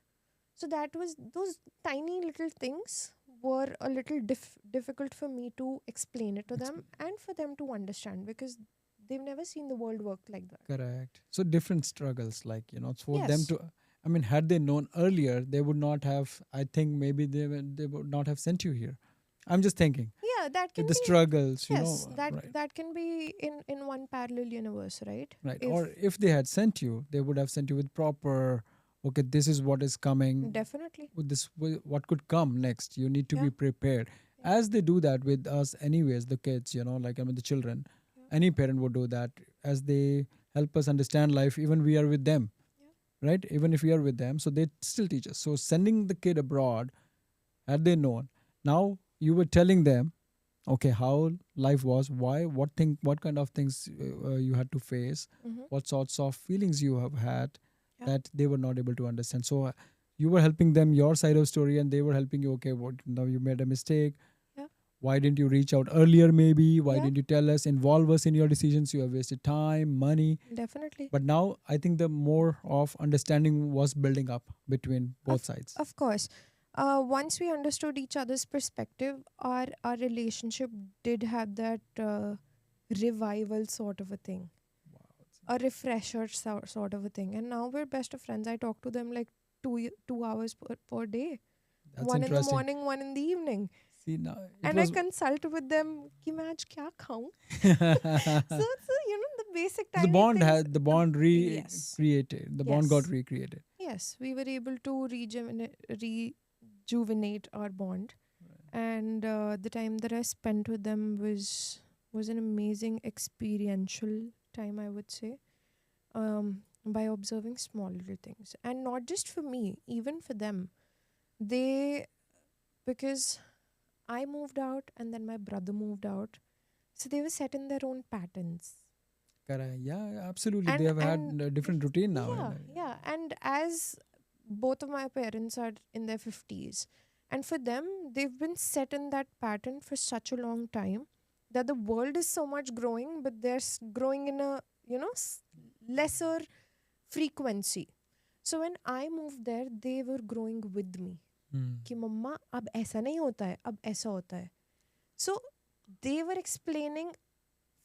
So that was those tiny little things were a little difficult for me to explain it to them
Exp-
and for them to understand, because they've never seen the world work like that.
Correct. So different struggles, like, for them
Yes.
to, I mean, had they known earlier, they would not have, I think maybe they would not have sent you here. I'm just thinking
Yeah, that can
with the
be.
struggles,
Yes,
right,
that can be in one parallel universe, right?
right.
If
Or if they had sent you, they would have sent you with proper, okay, this is what is coming,
definitely.
with this, what could come next. You need to
Yeah.
be prepared.
Yeah.
As they do that with us, anyways, the kids, like, I mean, the children,
Yeah.
any parent would do that as they help us understand life, even we are with them, right? Even if we are with them, so they still teach us. So sending the kid abroad, had they known, now you were telling them, okay, how life was, why, what kind of things you had to face,
Mm-hmm.
what sorts of feelings you have had,
Yeah.
that they were not able to understand. So you were helping them your side of story, and they were helping you. Okay, what, now you made a mistake.
Yeah.
Why didn't you reach out earlier? Maybe why
Yeah.
didn't you tell us? Involve us in your decisions. You have wasted time, money.
Definitely.
But now I think the more of understanding was building up between both
Of
sides.
of course. Once we understood each other's perspective, our relationship did have that revival sort of a thing,
Wow,
a refresher sort of a thing. And now we're best of friends. I talk to them like 2 hours per day,
that's
one in the
interesting.
morning, one in the evening,
See, now it
and I
was.
consult with them कि मैं आज क्या खाऊं.
The
So the basic tiny
bond
things.
had the bond
Yes.
recreated. The bond got
Yes.
recreated.
Yes, we were able to rejuvenate our bond, and the time that I spent with them was an amazing experiential time, I would say, by observing small little things, and not just for me, even for them. They Because I moved out and then my brother moved out, so they were set in their own patterns,
Correct. Yeah, absolutely. They
and
have had a different routine now.
yeah, yeah, and as both of my parents are in their 50s, and for them they've been set in that pattern for such a long time that the world is so much growing, but they're growing in a lesser frequency. So when I moved there, they were growing with me
Hmm.
कि मम्मा अब ऐसा नहीं होता है, अब ऐसा होता है. So they were explaining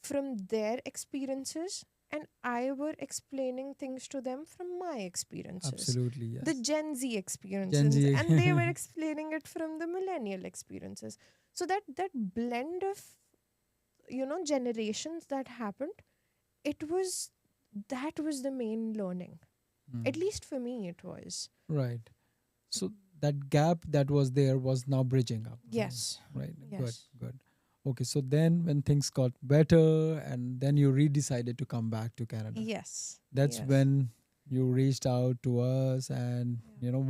from their experiences, and I were explaining things to them from my experiences,
Absolutely, yes.
the Gen Z
Gen
experiences,
Z.
and they were explaining it from the millennial experiences. So that blend of generations that happened, it was that was the main learning. At
Hmm.
least for me, it was.
Right. So that gap that was there was now bridging up.
Yes.
Right. Good.
Yes.
Good. Okay. So then, when things got better, and then you decided to come back to Canada.
Yes.
That's
Yes.
when you reached out to us, and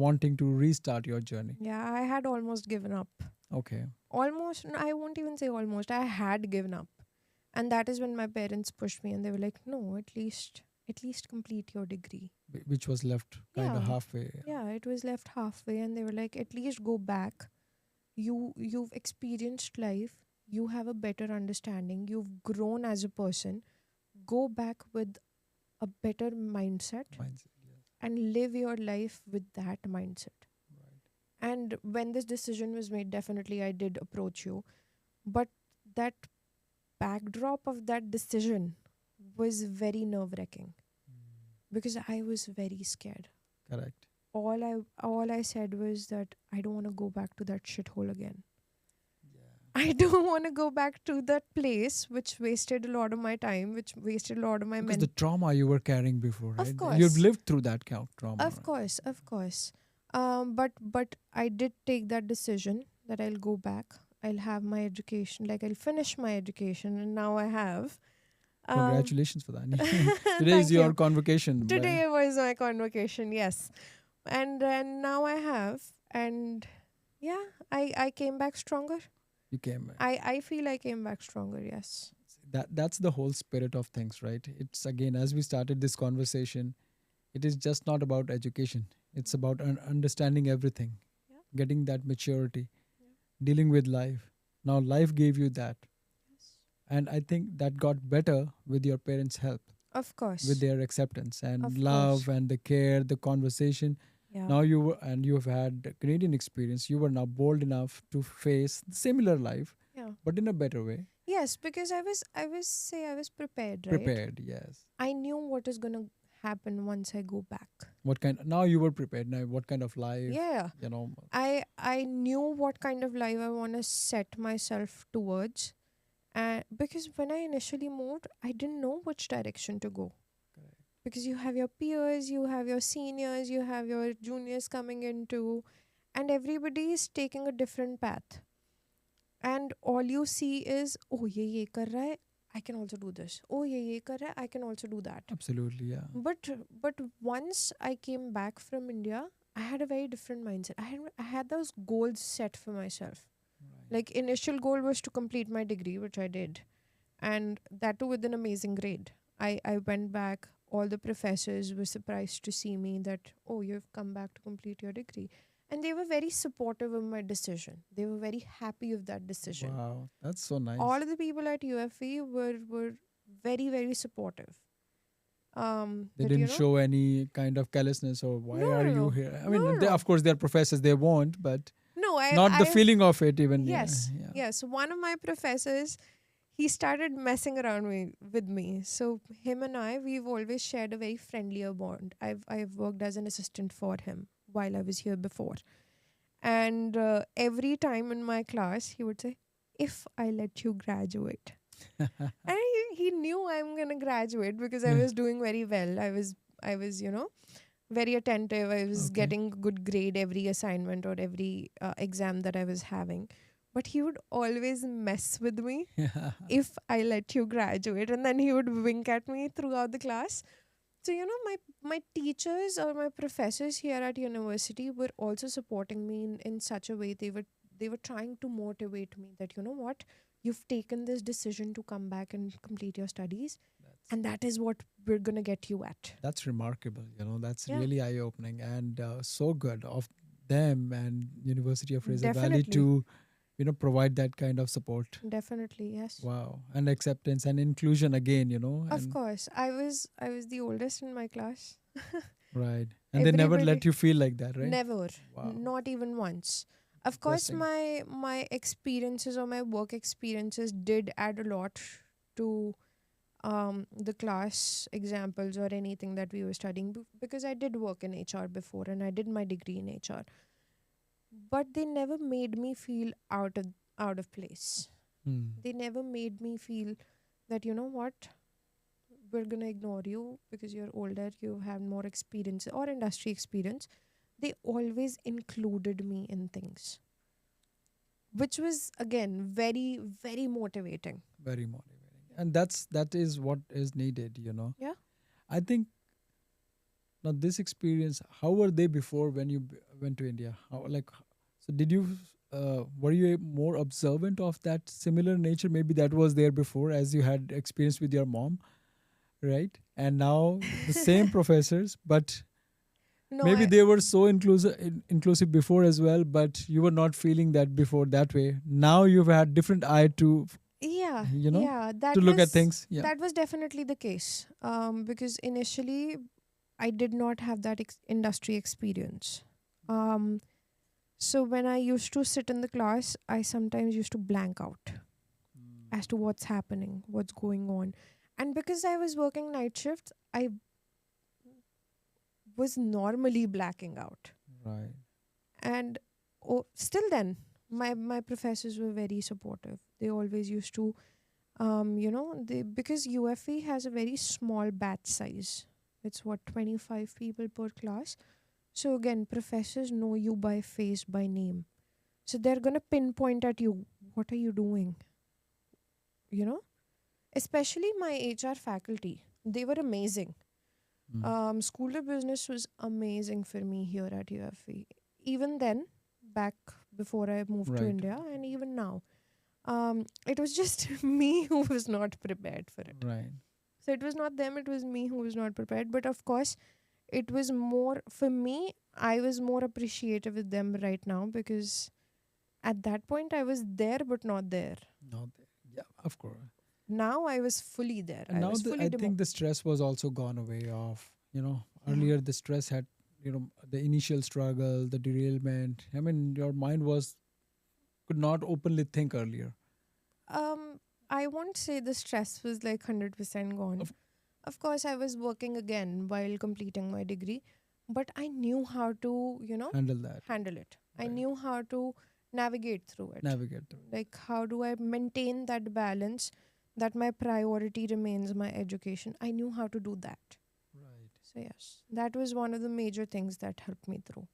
wanting to restart your journey.
Yeah, I had almost given up.
Okay.
Almost, no, I won't even say almost. I had given up. And that is when my parents pushed me and they were like, "No, at least complete your degree."
Which was left kind of
Yeah.
halfway.
Yeah, it was left halfway and they were like, "At least go back. You've experienced life. You have a better understanding. You've grown as a person. Go back with a better mindset
Mindset, yes.
and live your life with that mindset.
Right.
And when this decision was made, definitely I did approach you. But that backdrop of that decision was very nerve wracking because I was very scared.
Correct.
All I said was that I don't want to go back to that shithole again.
Yeah.
I don't want to go back to that place which wasted a lot of my time, which wasted a lot of my
Because the trauma you were carrying before,
Of
right? You've
course.
lived through that trauma,
Of
right?
course, of course. But I did take that decision that I'll go back. I'll have my education, like I'll finish my education, and now I have. Um,
Congratulations for that. Today is
Thank
your
you.
convocation.
Today was my convocation, yes, and then now I have, and yeah, I came back stronger.
You came back.
I feel I came back stronger. Yes.
That's the whole spirit of things, right? It's again, as we started this conversation, it is just not about education. It's about understanding everything,
Yeah.
getting that maturity,
Yeah.
dealing with life. Now life gave you that,
Yes.
and I think that got better with your parents' help,
Of
with
course.
their acceptance and
Of
love
course.
and the care, the conversation.
Yeah.
Now you have had Canadian experience. You were now bold enough to face similar life,
Yeah.
but in a better way.
Yes, because I was prepared, right?
Prepared, yes.
I knew what is gonna happen once I go back.
What kind? Now you were prepared. Now what kind of life?
Yeah.
You know.
I knew what kind of life I wanna set myself towards. And because when I initially moved, I didn't know which direction to go.
Correct.
Because you have your peers, you have your seniors, you have your juniors coming into, and everybody is taking a different path. And all you see is, oh, ye kar raha hai, I can also do this. Oh, ye kar raha hai, I can also do that.
Absolutely, yeah.
But once I came back from India, I had a very different mindset. I had those goals set for myself.
Right.
Like initial goal was to complete my degree, which I did, and that too with an amazing grade. I went back. All the professors were surprised to see me that, oh, you've come back to complete your degree. And they were very supportive of my decision. They were very happy with that decision.
Wow, that's so nice.
All of the people at UFE were very, very supportive.
They
That,
didn't show any kind of carelessness or why
no,
are
no,
you
no.
here? I
No,
mean,
no, no.
of course, they're professors. They won't, but
No,
not the
I
feeling of it even.
yes,
Yeah.
yes. One of my professors, he started messing around with me. So him and I, we've always shared a very friendlier bond. I've worked as an assistant for him while I was here before, and every time in my class, he would say, "If I let you graduate," and he knew I'm gonna graduate because I
Yeah.
was doing very well. I was very attentive. I was
Okay.
getting good grade every assignment or every exam that I was having. But he would always mess with me if I let you graduate, and then he would wink at me throughout the class. So my teachers or my professors here at university were also supporting me in such a way. They were trying to motivate me that, you know what, you've taken this decision to come back and complete your studies, and that is what we're gonna get you at.
That's remarkable. That's
Yeah.
really eye opening and so good of them and University of Fraser Valley
Definitely.
to provide that kind of support.
Definitely, yes.
Wow. And acceptance and inclusion again,
Of
and
course, I was the oldest in my class.
right. And they never
Everybody
let you feel like that, right?
never,
Wow.
not even once. Of course,
Interesting.
my experiences or my work experiences did add a lot to the class examples or anything that we were studying because I did work in HR before and I did my degree in HR. But they never made me feel out of place.
Hmm.
They never made me feel that, you know what, we're gonna ignore you because you're older, you have more experience or industry experience. They always included me in things, which was again very, very motivating.
Very motivating. And that is what is needed.
Yeah.
I think now this experience, how were they before when you went to India? So did you were you more observant of that similar nature? Maybe that was there before as you had experience with your mom, right? And now the same professors, but
No,
maybe they were so inclusive before as well, but you were not feeling that before that way. Now you've had different eye to
yeah,
you know
yeah, that
to look at
was
things. Yeah.
that was definitely the case. Because initially I did not have that industry experience. Um, so when I used to sit in the class, I sometimes used to blank out as to what's happening, what's going on. And because I was working night shifts, I was normally blacking out.
Right.
And still then, my professors were very supportive. They always used to, because UFE has a very small batch size. It's what, 25 people per class. So again, professors know you by face, by name. So they're gonna pinpoint at you, what are you doing? You know? Especially my HR faculty. They were amazing. School of Business was amazing for me here at UFE. Even then, back before I moved to
Right.
India, and even now, it was just me who was not prepared for it.
Right.
So it was not them, it was me who was not prepared. But of course, it was more for me, I was more appreciative with them right now because at that point I was there but not there.
No, yeah, of course.
Now I was fully there.
And
I
now
was fully
I think the stress was also gone away of,
Yeah.
earlier the stress had, the initial struggle, the derailment. I mean, your mind could not openly think earlier.
I won't say the stress was like 100% gone.
Of-
Of course, I was working again while completing my degree, but I knew how to,
Handle that,
handle it. I
Right.
knew how to navigate through it.
navigate through.
Like, how do I maintain that balance that my priority remains my education? I knew how to do that.
Right.
So, yes, that was one of the major things that helped me through.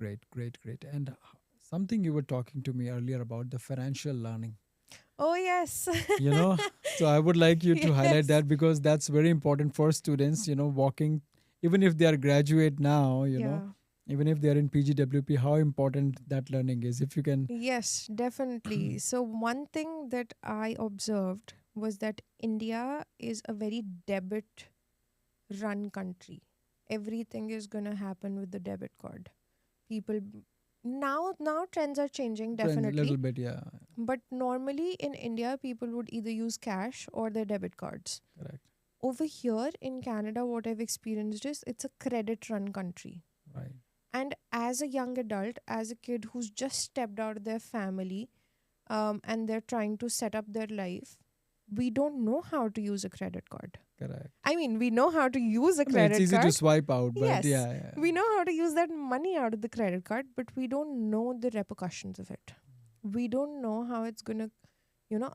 Great, great, great. And something you were talking to me earlier about the financial learning.
Oh, yes.
you know so I would like you to highlight
Yes.
that because that's very important for students, walking, even if they are graduate now,
Yeah.
even if they are in PGWP, how important that learning is, if you can.
Yes, definitely. So, one thing that I observed was that India is a very debit run country. Everything is going to happen with the debit card. People now trends are changing
Trend a little
definitely,
bit, yeah.
but normally in India people would either use cash or their debit cards.
Correct.
Over here in Canada, what I've experienced is it's a credit run country.
Right.
And as a young adult, as a kid who's just stepped out of their family, and they're trying to set up their life, we don't know how to use a credit card.
Correct.
I mean, we know how to use a
I mean,
credit
it's easy
card.
to swipe out, but
Yes,
yeah.
we know how to use that money out of the credit card, but we don't know the repercussions of it. We don't know how it's going to,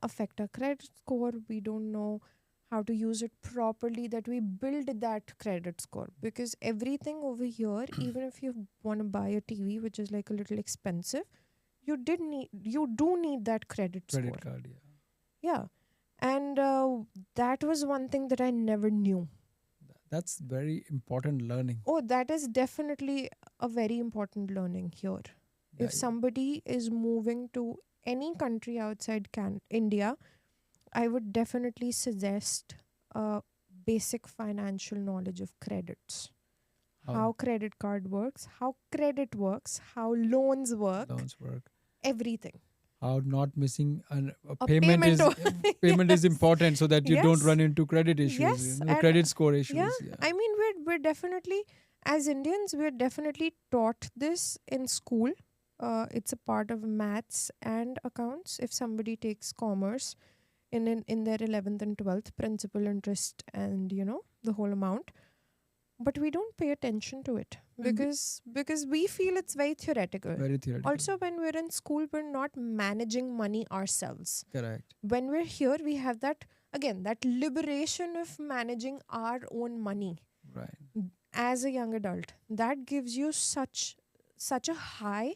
affect our credit score. We don't know how to use it properly, that we build that credit score. Because everything over here, even if you want to buy a TV, which is like a little expensive, you do need that credit
Credit
score.
card, yeah.
Yeah. And that was one thing that I never knew.
That's very important learning.
Oh, that is definitely a very important learning here.
Yeah,
If somebody is moving to any country outside India, I would definitely suggest basic financial knowledge of credits. How credit card works, how credit works, how loans work,
loans work,
everything.
how not missing a
A
payment is payment is
Yes.
important so that you don't
Yes.
run into credit issues,
Yes, and
credit score issues.
yeah, I mean, we're definitely, as Indians, we're definitely taught this in school. It's a part of maths and accounts. If somebody takes commerce in their 11th and 12th, principal, interest, and the whole amount, but we don't pay attention to it
And
because we feel it's very theoretical.
very theoretical.
Also, when we're in school, we're not managing money ourselves.
Correct.
When we're here, we have that liberation of managing our own money
Right.
as a young adult. That gives you such a high,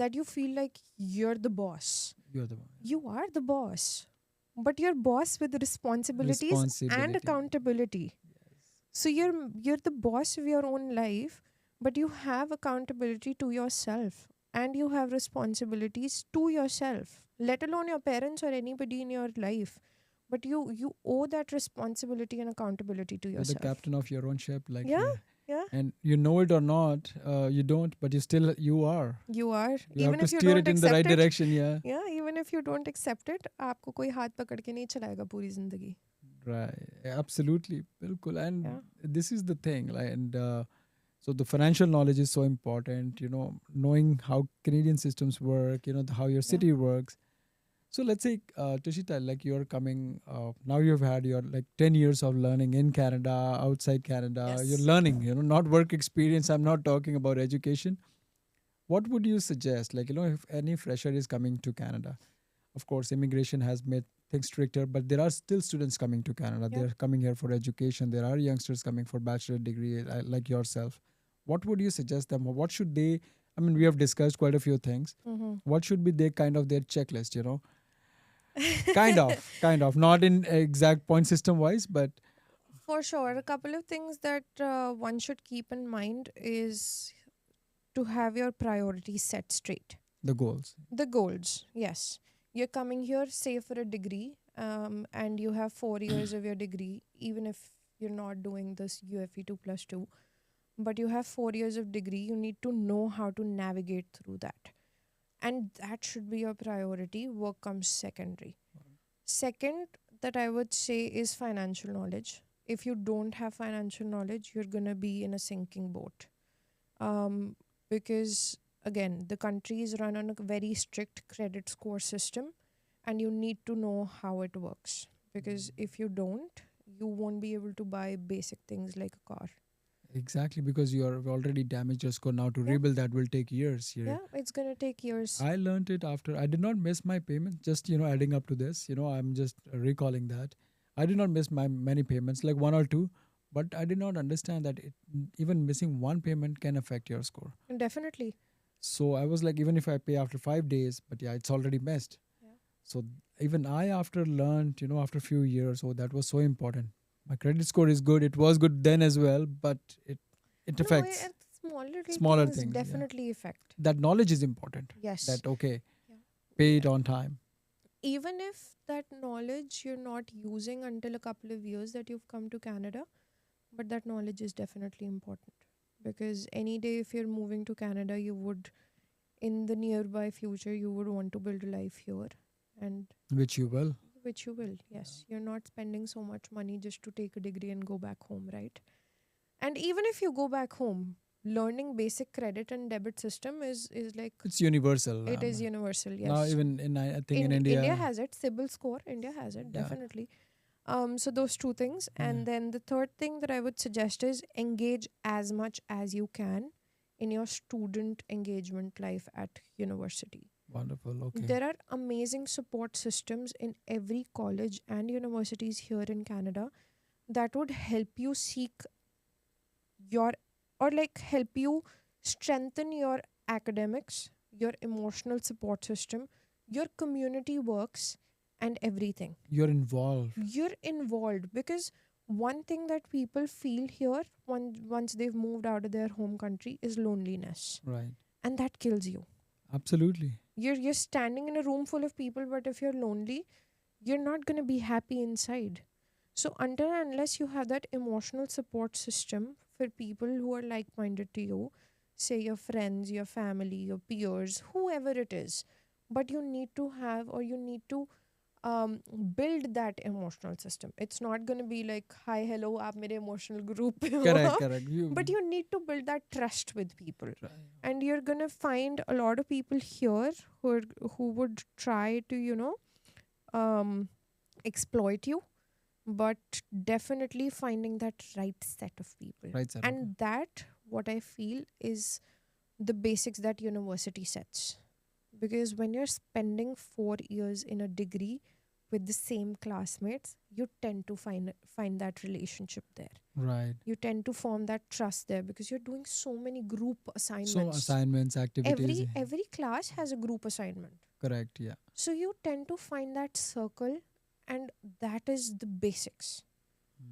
that you feel like you're the boss.
You're the one.
You are the boss, but you're boss with responsibilities and
Responsibility.
accountability. So you're the boss of your own life, but you have accountability to yourself and you have responsibilities to yourself, let alone your parents or anybody in your life. But you owe that responsibility and accountability to
You're the
yourself.
captain of your own ship, like
Yeah, yeah.
and you know it or not, you don't, but you are.
You are.
You
Even
have to
if you
steer
don't
it in the right
accept it.
direction. Yeah.
Yeah, even if you don't accept it, आपको कोई हाथ पकड़ के नहीं चलाएगा पूरी जिंदगी.
Right. Absolutely. Bilkul. And
Yeah.
this is the thing. Like, and so the financial knowledge is so important, knowing how Canadian systems work, how your
Yeah.
city works. So let's say, Tushita, like you're coming, now you've had your like 10 years of learning in Canada, outside Canada. You're
Yes.
learning, not work experience. I'm not talking about education. What would you suggest? Like, if any fresher is coming to Canada, of course, immigration has made things stricter, but there are still students coming to Canada.
Yeah.
They're coming here for education. There are youngsters coming for bachelor degree, like yourself. What would you suggest them? What should they? I mean, we have discussed quite a few things.
Mm-hmm.
What should be their checklist? Kind of, not in exact point system wise, but
For sure, a couple of things that one should keep in mind is to have your priorities set straight.
the goals.
The goals, yes. You're coming here, say for a degree, and you have 4 years of your degree, even if you're not doing this UFE 2 plus 2, but you have 4 years of degree, you need to know how to navigate through that. And that should be your priority. Work comes secondary. Second, that I would say is financial knowledge. If you don't have financial knowledge, you're going to be in a sinking boat. Because, again, the country is run on a very strict credit score system, and you need to know how it works. Because if you don't, you won't be able to buy basic things like a car.
Exactly, because you are already damaged your score. Now to
Yeah.
rebuild that will take years here.
Yeah, it's going to take years.
I learned it after I did not miss my payment. Just adding up to this, I'm just recalling that I did not miss my many payments, like one or two, but I did not understand that even missing one payment can affect your score.
Definitely.
So I was like, even if I pay after 5 days, but yeah, it's already missed.
Yeah.
So even I after learned, after a few years, oh, that was so important. My credit score is good. It was good then as well, but it
No,
affects
it's small little
smaller
things
things. Yeah.
definitely affect.
That knowledge is important.
Yes.
That okay,
Yeah.
pay it on time.
Even if that knowledge you're not using until a couple of years that you've come to Canada, but that knowledge is definitely important. Because any day if you're moving to Canada, you would, in the nearby future, you would want to build a life here. And
Which you will.
which you will, yes. You're not spending so much money just to take a degree and go back home, right? And even if you go back home, learning basic credit and debit system is like,
It's universal.
it is universal, yes.
Now even in I think in
India
India.
has it. CIBIL score, India has it,
Yeah.
definitely. So those two things. And
Yeah.
then the third thing that I would suggest is engage as much as you can in your student engagement life at university.
Wonderful. Okay.
There are amazing support systems in every college and universities here in Canada that would help you seek your, or like help you strengthen your academics, your emotional support system, your community works, and everything.
You're involved.
You're involved because one thing that people feel here once they've moved out of their home country is loneliness,
Right.
and that kills you.
Absolutely.
You're standing in a room full of people, but if you're lonely, you're not going to be happy inside. So until and unless you have that emotional support system for people who are like-minded to you, say your friends, your family, your peers, whoever it is, but you need to have, or you need to build that emotional system. It's not going to be like, hi, hello, aap mere emotional group pe ho."
Correct.
But you need to build that trust with people.
Right.
And you're going to find a lot of people here who would try to exploit you, but definitely finding that right set of people.
Right, sir.
And that, what I feel, is the basics that university sets. Because when you're spending 4 years in a degree with the same classmates, you tend to find that relationship there.
Right.
You tend to form that trust there because you're doing so many group assignments.
So assignments, activities.
Every class has a group assignment.
Correct. Yeah.
So you tend to find that circle, and that is the basics.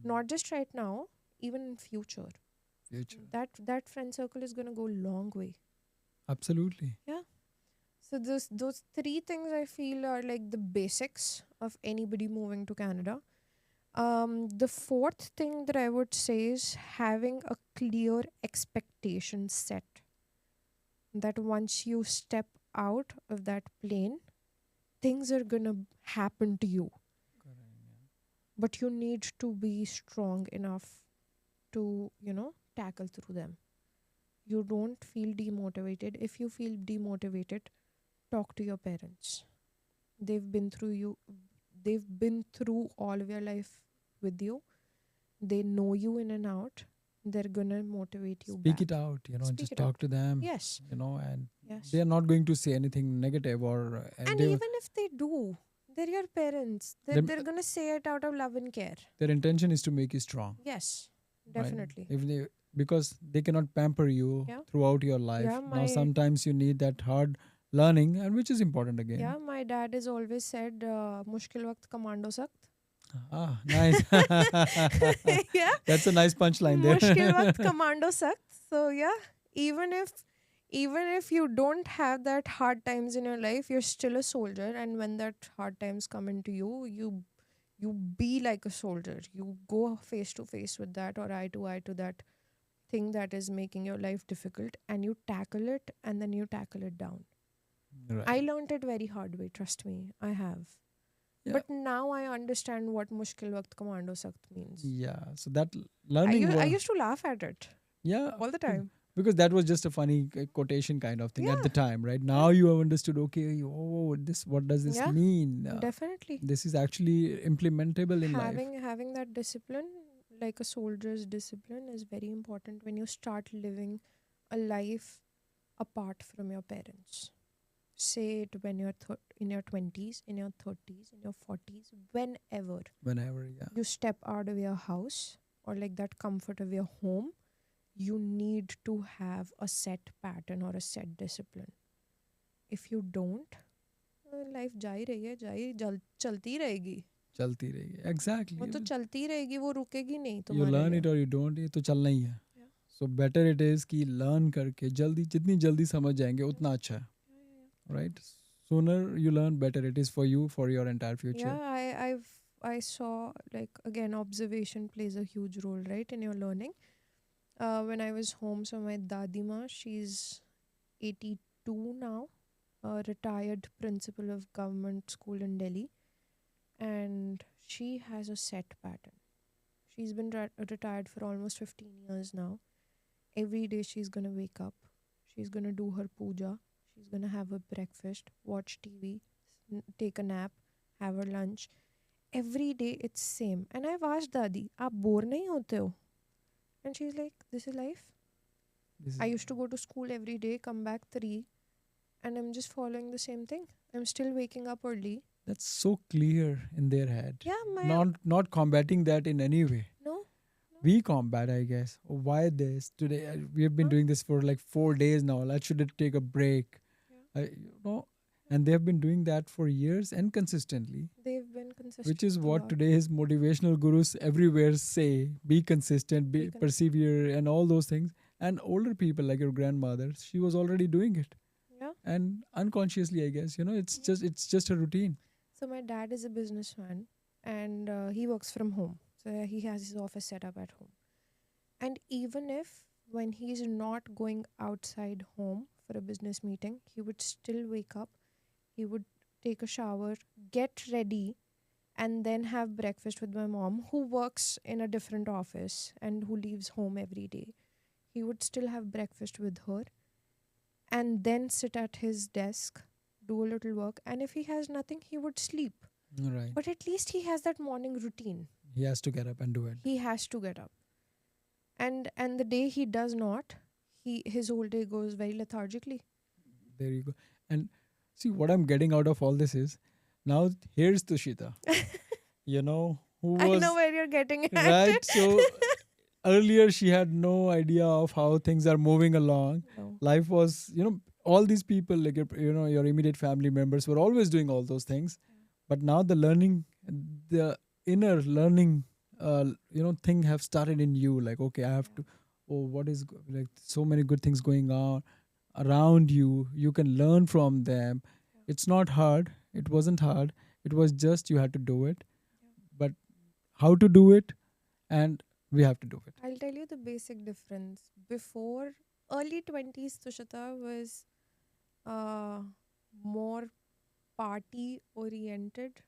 Not just right now, even in future.
Future.
That friend circle is gonna go a long way.
Absolutely.
So those three things I feel are like the basics of anybody moving to Canada. The fourth thing that I would say is having a clear expectation set. That once you step out of that plane, things are gonna happen to you. but you need to be strong enough to, tackle through them. You don't feel demotivated. If you feel demotivated, talk to your parents. They've been through you, they've been through all of your life with you. They know you in and out. They're gonna motivate you
Speak
back.
it out,
Speak
just
it out.
talk to them,
Yes,
and
yes.
they are not going to say anything negative, or
And even if they do, they're your parents.
their,
They're gonna say it out of love and care.
their intention is to make you strong,
Yes,
right?
definitely.
If they, because they cannot pamper you
Yeah.
throughout your life.
Yeah,
Now sometimes you need that hard learning, and which is important again.
my dad has always said, "Mushkil waqt commando sakt."
Ah, nice.
Yeah,
That's a nice punchline there.
mushkil waqt commando sakt. So yeah, even if even if you don't have that hard times in your life, you're still a soldier. And when that hard times come into you, you be like a soldier. You go face to face with that, or eye to eye to that thing that is making your life difficult, and you tackle it, and then you tackle it down. I
Right.
learned it very hard way, trust me, I have.
Yeah.
But now I understand what mushkil waqt commando sakt means.
Yeah. So that learning
I
was,
used to laugh at it
yeah,
all the time.
because that was just a funny quotation kind of thing at the
Yeah,
time, right? Now you have understood. Okay, oh, this, what does this
yeah,
mean?
definitely.
This is actually implementable in life.
Having that discipline, like a soldier's discipline, is very important when you start living a life apart from your parents. Say it when you're in your 20s, in your 30s, in your 40s, whenever
Whenever, yeah.
you step out of your house, or like that comfort of your home, you need to have a set pattern or a set discipline. If you don't, life जा ही रही है, चलती रहेगी.
चलती रहेगी. Exactly.
वो तो चलती ही रहेगी, वो रुकेगी नहीं
You
तुम्हारे
learn
लिए.
it or you don't, ये तो चलना ही है.
Yeah.
So better it is कि learn करके जल्दी, जितनी जल्दी समझ जाएंगे उतना अच्छा है. Right? Sooner you learn, better it is for you, for your entire future.
Yeah, I saw, like, again, observation plays a huge role, right, in your learning. When I was home, so my dadima, she's 82 now, a retired principal of government school in Delhi, and she has a set pattern. She's been retired for almost 15 years now. Every day she's going to wake up, she's going to do her puja, she's going to have her breakfast, watch TV, take a nap, have her lunch. Every day it's same. And I've asked Dadi, aap bore nahi hote ho? And she's like, this is life.
This
I
is,
used to go to school every day, come back 3, and I'm just following the same thing. I'm still waking up early.
that's so clear in their head.
Yeah,
Not combating that in any way.
no.
We combat, I guess. Oh, why this today? We have been
Huh?
doing this for like 4 days now. Let's should take a break.
Yeah.
And they have been doing that for years and consistently,
They've been consistent.
which is
a
what
lot.
today's motivational gurus everywhere say: be consistent,
Be
persevere, and all those things. And older people like your grandmother, she was already doing it,
Yeah.
and unconsciously, I guess, it's just a routine.
So my dad is a businessman, and he works from home. So he has his office set up at home. And even if when he's not going outside home for a business meeting, he would still wake up, he would take a shower, get ready, and then have breakfast with my mom, who works in a different office and who leaves home every day. He would still have breakfast with her, and then sit at his desk, do a little work, and if he has nothing, he would sleep.
Right.
But at least he has that morning routine.
He has to get up and do it.
He has to get up. And the day he does not, his whole day goes very lethargically.
There you go. And see, what I'm getting out of all this is, now here's Tushita, who
I
was
know where you're getting at.
right. So earlier she had no idea of how things are moving along.
No.
Life was, all these people, like your immediate family members were always doing all those things. But now the learning, the inner learning, thing have started in you. Like, okay, I have to. Oh, what is like so many good things going on around you. You can learn from them. It's not hard. It wasn't hard. It was just you had to do it. But how to do it, and we have to do it.
I'll tell you the basic difference. Before, early 20s, Tushita was more party oriented.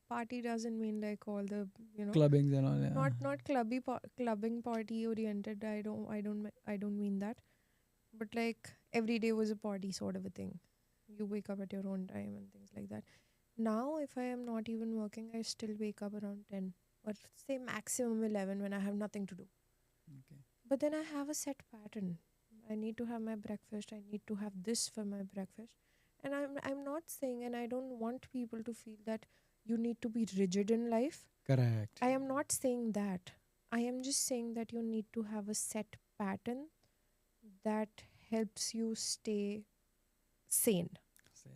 Party doesn't mean like all the, you know,
Clubbings and all. Yeah.
not clubbing party oriented. I don't mean that. But like every day was a party sort of a thing. You wake up at your own time and things like that. Now, if I am not even working, I still wake up around 10 or say maximum 11 when I have nothing to do.
Okay.
But then I have a set pattern. I need to have my breakfast. I need to have this for my breakfast. And I'm not saying, and I don't want people to feel that you need to be rigid in life.
Correct.
I am not saying that. I am just saying that you need to have a set pattern that helps you stay sane.
Same.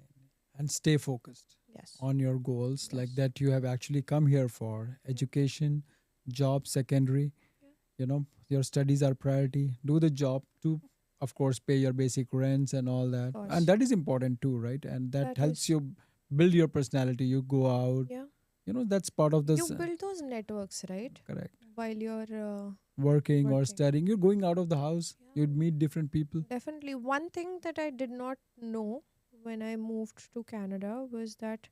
And stay focused
Yes.
on your goals, like
Yes.
that you have actually come here for. Education, job, secondary.
Yeah.
You know, your studies are priority. Do the job to, of course, pay your basic rents and all
Of
that. And
course.
that is important too, right? And that
That
helps
is.
you build your personality. You go out.
Yeah.
You know, that's part of
You
this.
build those networks, right?
Correct.
While you're
Working or
working.
studying, you're going out of the house.
Yeah.
You'd meet different people.
Definitely. One thing that I did not know when I moved to Canada was that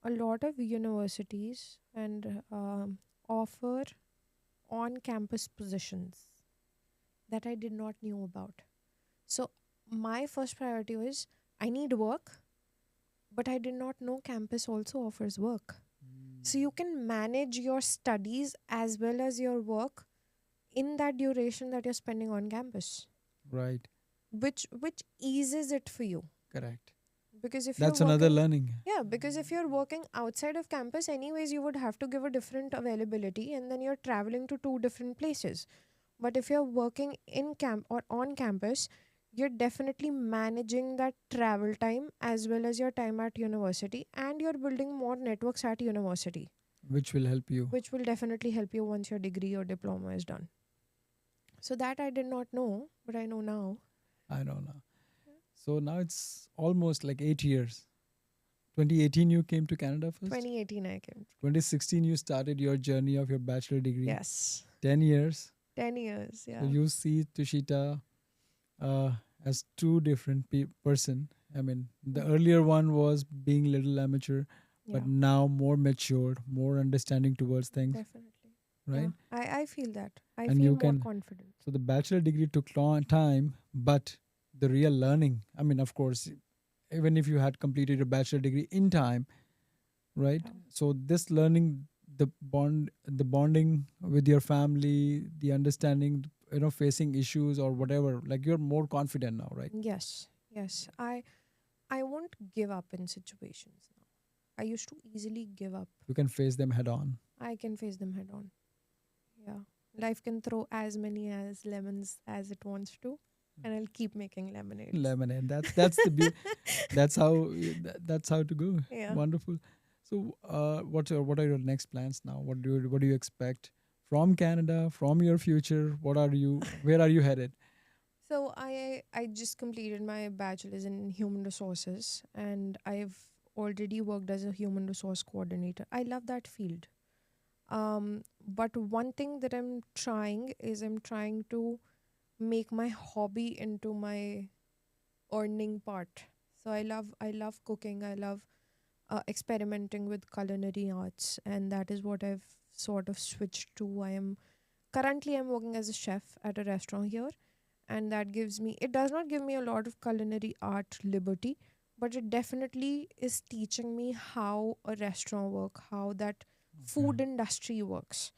a lot of universities and offer on campus positions that I did not knew about. So my first priority was I need work, but I did not know campus also offers work. So you can manage your studies as well as your work in that duration that you're spending on campus,
Right.
which eases it for you.
Correct.
Because if
That's
you're
another
working,
learning.
yeah, because if you're working outside of campus, anyways, you would have to give a different availability, and then you're traveling to two different places. But if you're working in camp or on campus, you're definitely managing that travel time as well as your time at university, and you're building more networks at university,
Which will help you.
which will definitely help you once your degree or diploma is done. So that I did not know, but I know now.
I don't know. So now it's almost like 8 years. 2018, you came to Canada first.
2018 I came.
2016, you started your journey of your bachelor degree.
Yes.
10 years.
10 years, yeah.
So you see Tushita uh, as two different person. I mean, the
Mm.
earlier one was being little amateur,
Yeah,
but now more matured, more understanding towards things,
definitely.
right?
Yeah. I feel that. I
And
feel
you
more
can.
confident.
So the bachelor degree took long time, but the real learning. I mean, of course, even if you had completed your bachelor degree in time, right?
Yeah.
So this learning, the bonding with your family, the understanding, facing issues or whatever, like you're more confident now, right?
Yes, yes. I won't give up in situations now. I used to easily give up.
You can face them head on.
I can face them head on. Yeah. Life can throw as many as lemons as it wants to, and I'll keep making lemonades.
Lemonade. That's the that's how that's how to go.
Yeah.
Wonderful. So, what are your next plans now? What do you expect from Canada, from your future? Where are you headed?
So I just completed my bachelor's in human resources, and I've already worked as a human resource coordinator. I love that field. But one thing that I'm trying to make my hobby into my earning part. So I love cooking. I love experimenting with culinary arts, and that is what I've sort of switched to. I'm working as a chef at a restaurant here, and that gives me, it does not give me a lot of culinary art liberty, but it definitely is teaching me how a restaurant work, how that food industry works.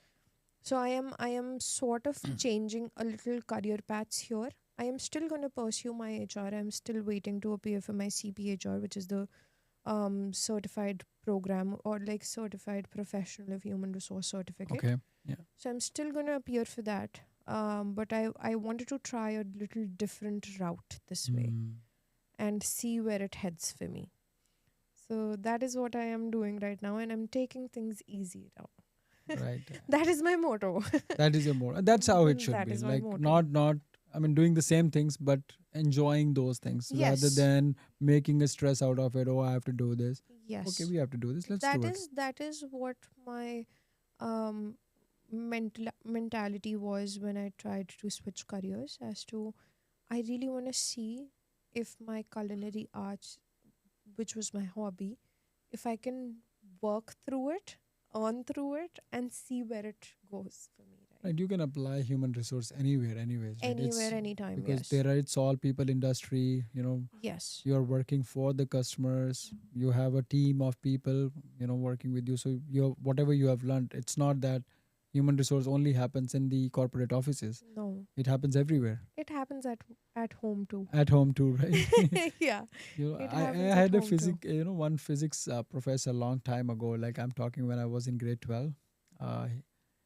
So I am sort of changing a little career paths here. I am still going to pursue my HR. I'm still waiting to appear for my CPHR, which is the certified program, or like certified professional of human resource certificate.
Okay. Yeah.
So I'm still going to appear for that. But I wanted to try a little different route this way
Mm,
and see where it heads for me. So that is what I am doing right now, and I'm taking things easy now.
right.
That is my motto.
That is your more. That's how it should
That
be.
is my
Like
motto.
not. I mean, doing the same things, but enjoying those things rather
Yes.
than making a stress out of it. Oh, I have to do this. Okay,
Yes.
we have to do this. Let's
That
do it.
is that is what my um mentality was when I tried to switch careers, as to I really want to see if my culinary arts, which was my hobby, if I can work through it, earn through it, and see where it goes for me, right?
Right, you can apply human resource anywhere, anyways, right?
Anywhere,
It's
anytime,
because
yes.
there are it's all people industry.
Yes.
You are working for the customers. You have a team of people, working with you. So whatever you have learned, it's not that human resource only happens in the corporate offices.
No.
It happens everywhere,
It happens at home too.
at home too, right?
Yeah. It
I
happens at
had a
home too.
one physics professor long time ago. Like I'm talking when I was in grade 12. Uh,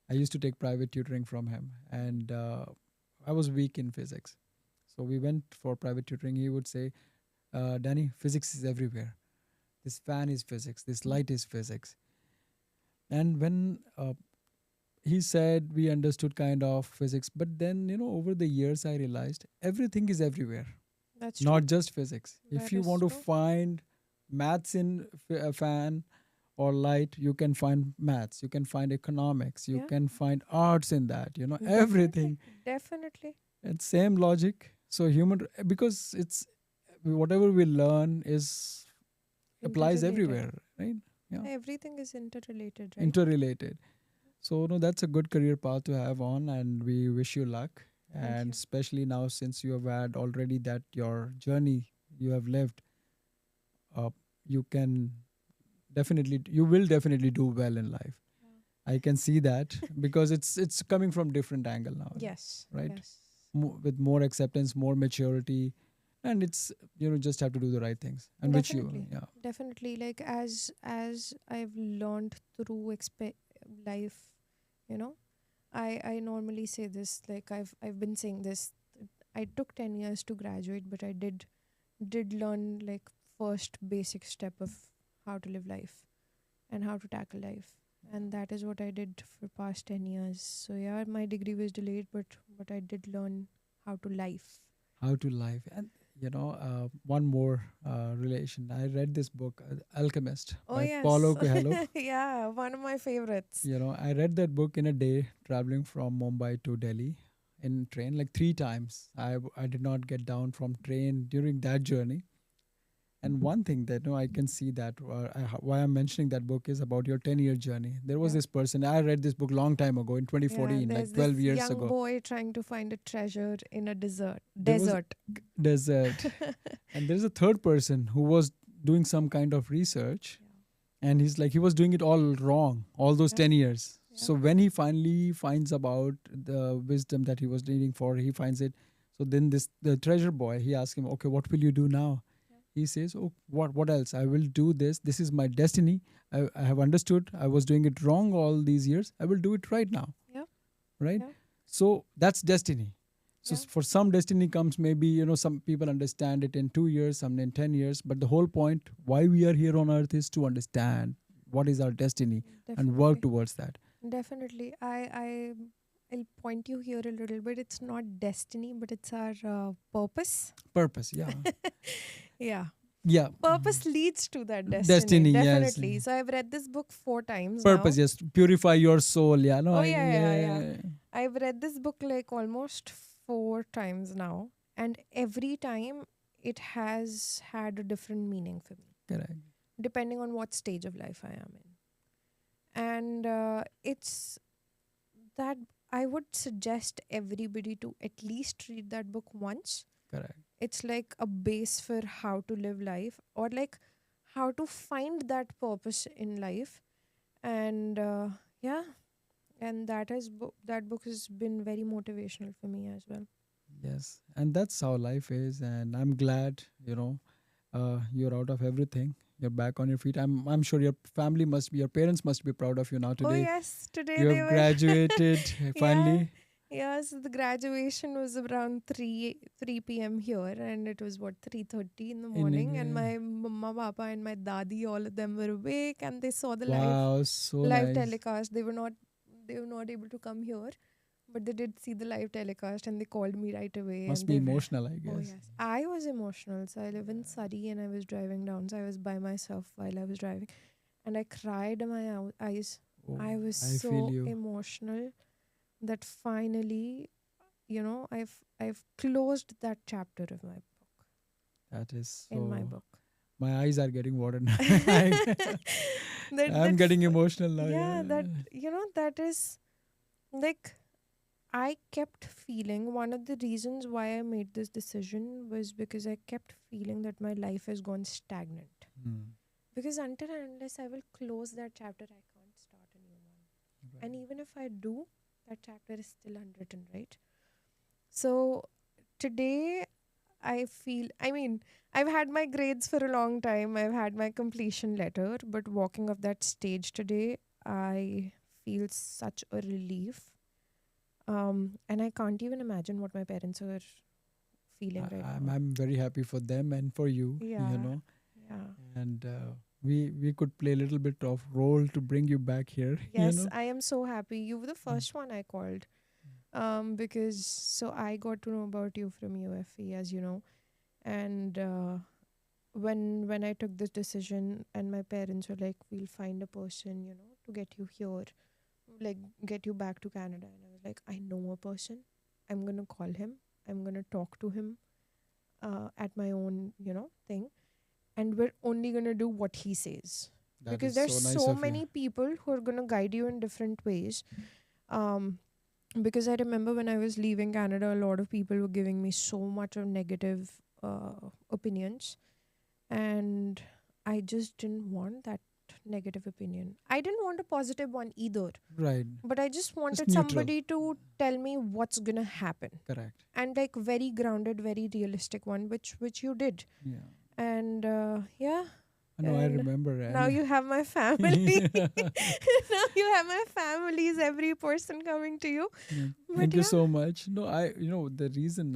I used to take private tutoring from him, and I was weak in physics. So we went for private tutoring. He would say, Danny, physics is everywhere. This fan is physics. This light is physics. And when he said, we understood kind of physics, but then over the years I realized everything is everywhere,
That's
not
true.
just physics. If
That
you
is
want to
true.
find maths in a fan or light, you can find maths, you can find economics, you
Yeah.
can find arts in that,
Definitely.
everything.
Definitely.
It's same logic. So because it's whatever we learn is applies
Interrelated.
everywhere, right? Yeah,
Everything is interrelated, right?
interrelated. So no, that's a good career path to have on, and we wish you luck.
Thank
And
you.
especially now, since you have had already that your journey you have lived, uh, you can you will definitely do well in life. I can see that because it's coming from different angle now,
Yes.
right?
Yes.
With more acceptance, more maturity, and it's just have to do the right things, and which you,
Definitely.
yeah,
Definitely. Like as I've learned through life, you know, I normally say this, like I've been saying this. I took 10 years to graduate, but I did learn like first basic step of how to live life and how to tackle life. And that is what I did for past 10 years. So yeah, my degree was delayed, but I did learn how to life.
how to live. And one more relation. I read this book, Alchemist
Oh
by Paulo
yes.
Coelho.
Yeah, one of my favorites.
I read that book in a day, traveling from Mumbai to Delhi in train like three times. I did not get down from train during that journey. And one thing that I can see that why I'm mentioning that book is about your 10-year journey. There was
Yeah.
this person. I read this book long time ago in
Yeah,
2014,
there's
like
this
12 years
young
ago.
boy trying to find a treasure in a
There was
desert.
desert, and there's a third person who was doing some kind of research, and he was doing it all wrong all those
Yeah.
10 years.
Yeah.
So when he finally finds about the wisdom that he was needing for, he finds it. So then the treasure boy, he asks him, okay, what will you do now? He says, oh, what else? I will do this. This is my destiny. I have understood I was doing it wrong all these years. I will do it right now.
Yeah.
Right.
Yeah.
So that's destiny. So
Yeah.
for some, destiny comes maybe, some people understand it in 2 years, some in 10 years. But the whole point why we are here on earth is to understand what is our destiny and work
Definitely.
towards that.
Definitely. I'll point you here a little bit. It's not destiny, but it's our purpose.
Purpose. Yeah.
Yeah.
Yeah.
Purpose leads to that destiny.
Destiny. Yes.
Definitely. So I've read this book 4 times
Purpose.
now.
Yes. Purify your soul. Yeah. No.
Oh
I,
yeah, yeah, yeah.
yeah.
I've read this book like almost 4 times now, and every time it has had a different meaning for me,
Correct.
depending on what stage of life I am in. And it's that I would suggest everybody to at least read that book once.
Correct.
It's like a base for how to live life, or like how to find that purpose in life. And yeah, and that book has been very motivational for me as well.
Yes. And that's how life is. And I'm glad, you're out of everything. You're back on your feet. I'm sure your parents must be proud of you now
Oh
today.
yes, today
You
they
have
were.
graduated
Yeah.
finally.
Yes, the graduation was around 3 p.m. here, and it was what 3:30 in the
In
morning, and
India.
my mama, papa, and my dadi, all of them were awake, and they saw the
Wow, so
live
nice.
telecast. They were not able to come here, but they did see the live telecast, and they called me right away,
Must
and
be
they were.
emotional, I
Oh
guess.
yes, I was emotional. So I live in Surrey, and I was driving down. So I was by myself while I was driving, and I cried my eyes.
Oh,
I was
I feel
so
you.
emotional that finally, I've closed that chapter of my book
That is
in my
so.
book.
My eyes are getting watered now. I'm
that
getting emotional now.
yeah, that
Yeah.
that is like, I kept feeling one of the reasons why I made this decision was because I kept feeling that my life has gone stagnant.
Mm.
Because until and unless I will close that chapter, I can't start a new one. And
Right.
even if I do, that chapter is still unwritten, right? So today, I feel, I mean, I've had my grades for a long time, I've had my completion letter, but walking off that stage today, I feel such a relief. And I can't even imagine what my parents are feeling right
I'm
now.
I'm very happy for them and for you. You
Yeah,
know,
yeah.
and we could play a little bit of role to bring you back here. You
Yes,
know.
I am so happy. You were the
Mm.
first one I called. Because so I got to know about you from UFE, as you know, and when I took this decision, and my parents were like, "We'll find a person, to get you here, like get you back to Canada," and I was like, "I know a person. I'm gonna call him. I'm gonna talk to him, at my own, thing, and we're only gonna do what he says."
That
Because
is
there's
so nice
so
of you.
many people who are gonna guide you in different ways. Um, because I remember when I was leaving Canada, a lot of people were giving me so much of negative opinions, and I just didn't want that negative opinion. I didn't want a positive one either,
Right.
but I just
Just
wanted
neutral.
somebody to tell me what's gonna happen,
Correct.
and like very grounded, very realistic one, which you did.
Yeah.
And yeah,
I know. I
and
remember.
now
And
you have my family. Now you have my families, every person coming to you.
yeah,
But
thank you
yeah,
so much. No, the reason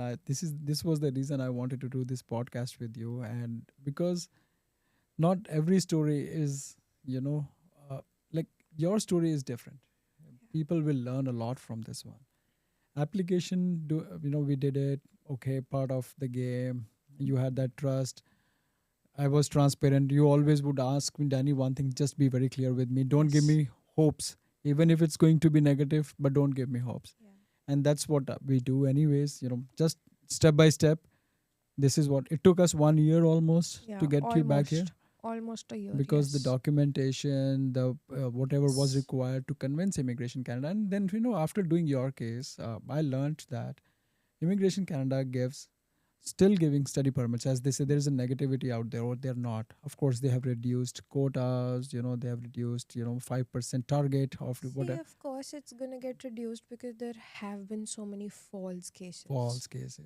this was the reason I wanted to do this podcast with you, and because not every story is, you know, uh, like your story is different. People will learn a lot from this one. Application, we did it. Okay, part of the game. You had that trust. I was transparent. You always would ask me, Danny, one thing, just be very clear with me. Don't give
yes,
me hopes, even if it's going to be negative, but don't give me hopes.
yeah,
And that's what we do, anyways, just step by step. This is what it took us 1 year almost to
yeah,
get you back here
almost a year,
because the
yes.
documentation, the whatever was
Yes.
required to convince Immigration Canada. And then, after doing your case, I learned that Immigration Canada gives still giving study permits. As they say, there is a negativity out there, or they're not. Of course, they have reduced quotas. They have reduced 5% target of
See,
whatever
of course, it's gonna get reduced because there have been so many false cases.
false cases,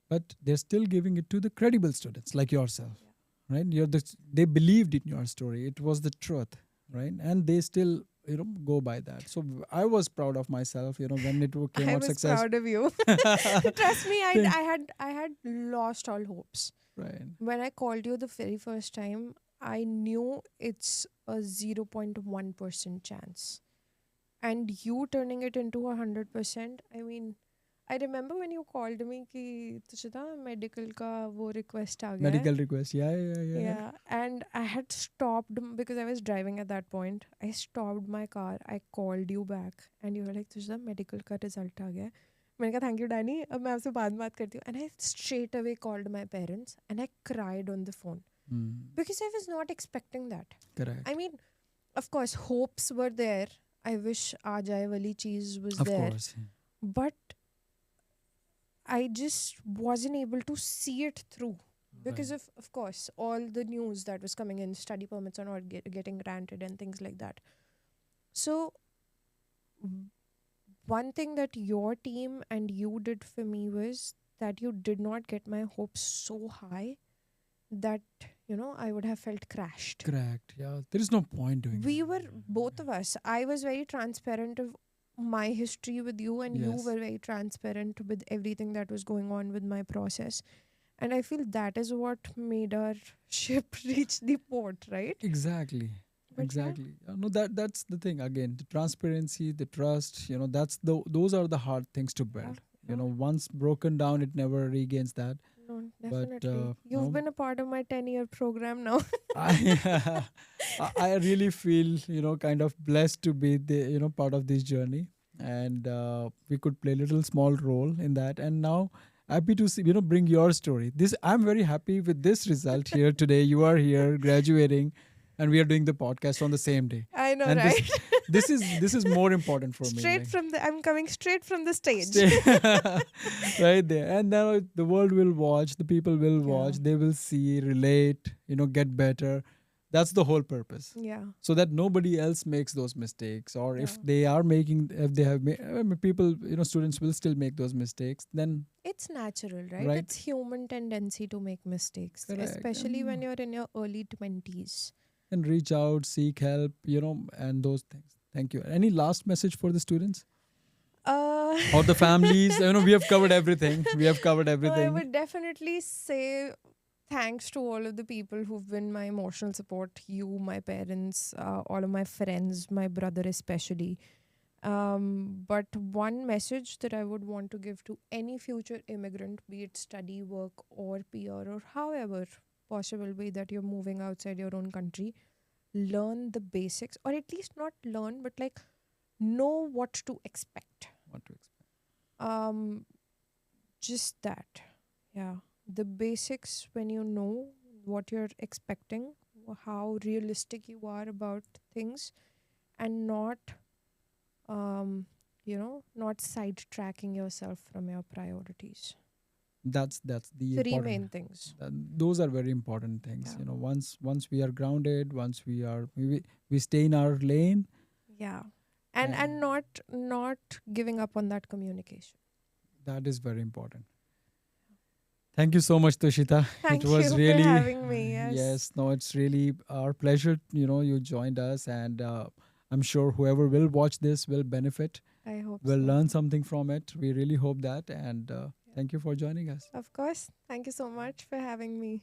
but they're still giving it to the credible students like yourself,
Yeah,
right? They believed in your story. It was the truth,
yeah.
right? And they still go by that. So I was proud of myself, when it came
I
out
was
success.
proud of you. Trust me,
Thank-
I had lost all hopes.
right.
When I called you the very first time, I knew it's a 0.1% chance. And you turning it into 100%, I mean, I remember when you called me कि तुझे था medical का वो request आ गया है.
Medical request. Yeah, yeah, yeah, yeah.
Yeah, and I had stopped because I was driving at that point. I stopped my car. I called you back, and you were like, "तुझे medical का result आ गया है." मैंने कहा, "Thank you, Danny. अब मैं आपसे बाद में बात करती हूँ." And I straight away called my parents, and I cried on the phone
Mm,
because I was not expecting that. I
correct.
mean, of course, hopes were there. I wish aa jaye wali cheese was
Of
there,
course.
but I just wasn't able to see it through because
Right.
of course, all the news that was coming in, study permits are not getting granted and things like that. So, w- one thing that your team and you did for me was that you did not get my hopes so high that, I would have felt crashed.
Correct. Yeah. There is no point doing
We
that.
were, both of us, I was very transparent of my history with you, and you
Yes.
were very transparent with everything that was going on with my process. And I feel that is what made our ship reach the port, right?
Exactly.
But yeah,
Exactly. No, that's the thing. Again, the transparency, the trust. Those are the hard things to
yeah,
build.
yeah.
Once broken down, it never regains that.
No,
But
definitely. You've been a part of my 10-year program now.
I I really feel kind of blessed to be the part of this journey, and we could play a little small role in that. And now happy to see bring your story. This I'm very happy with this result here today. You are here graduating. and we are doing the podcast on the same day.
I know,
And
right?
this is more important for me.
Straight from I'm coming straight from the stage.
Stay right there, and now the world will watch, the people will
Yeah.
watch, they will see, relate, get better. That's the whole purpose,
Yeah.
so that nobody else makes those mistakes, or if
Yeah.
they are making, if they have made, people, students will still make those mistakes, then
It's natural, right?
right.
It's human tendency to make mistakes,
Correct.
especially when you're in your early 20s.
And reach out, seek help, and those things. Thank you. Any last message for the students or the families? We have covered everything. We have covered
I
everything.
would definitely say thanks to all of the people who've been my emotional support. You, my parents, all of my friends, my brother especially. But one message that I would want to give to any future immigrant, be it study, work, or PR, or however possible way that you're moving outside your own country, learn the basics, or at least not learn, but like know what to expect.
What to expect?
Um, just that. Yeah. The basics, when you know what you're expecting, how realistic you are about things, and not, not sidetracking yourself from your priorities.
That's the
Three
important.
main things.
Those are very important things.
Yeah.
Once we are grounded, once we stay in our lane.
Yeah. And not giving up on that communication.
That is very important. Thank you so much, Tushita.
Thank
It was
you
really
for having me. Yes.
yes. No, it's really our pleasure. You joined us, and I'm sure whoever will watch this will benefit,
I hope
will
so.
learn something from it. We really hope that, and thank you for joining us.
Of course. Thank you so much for having me.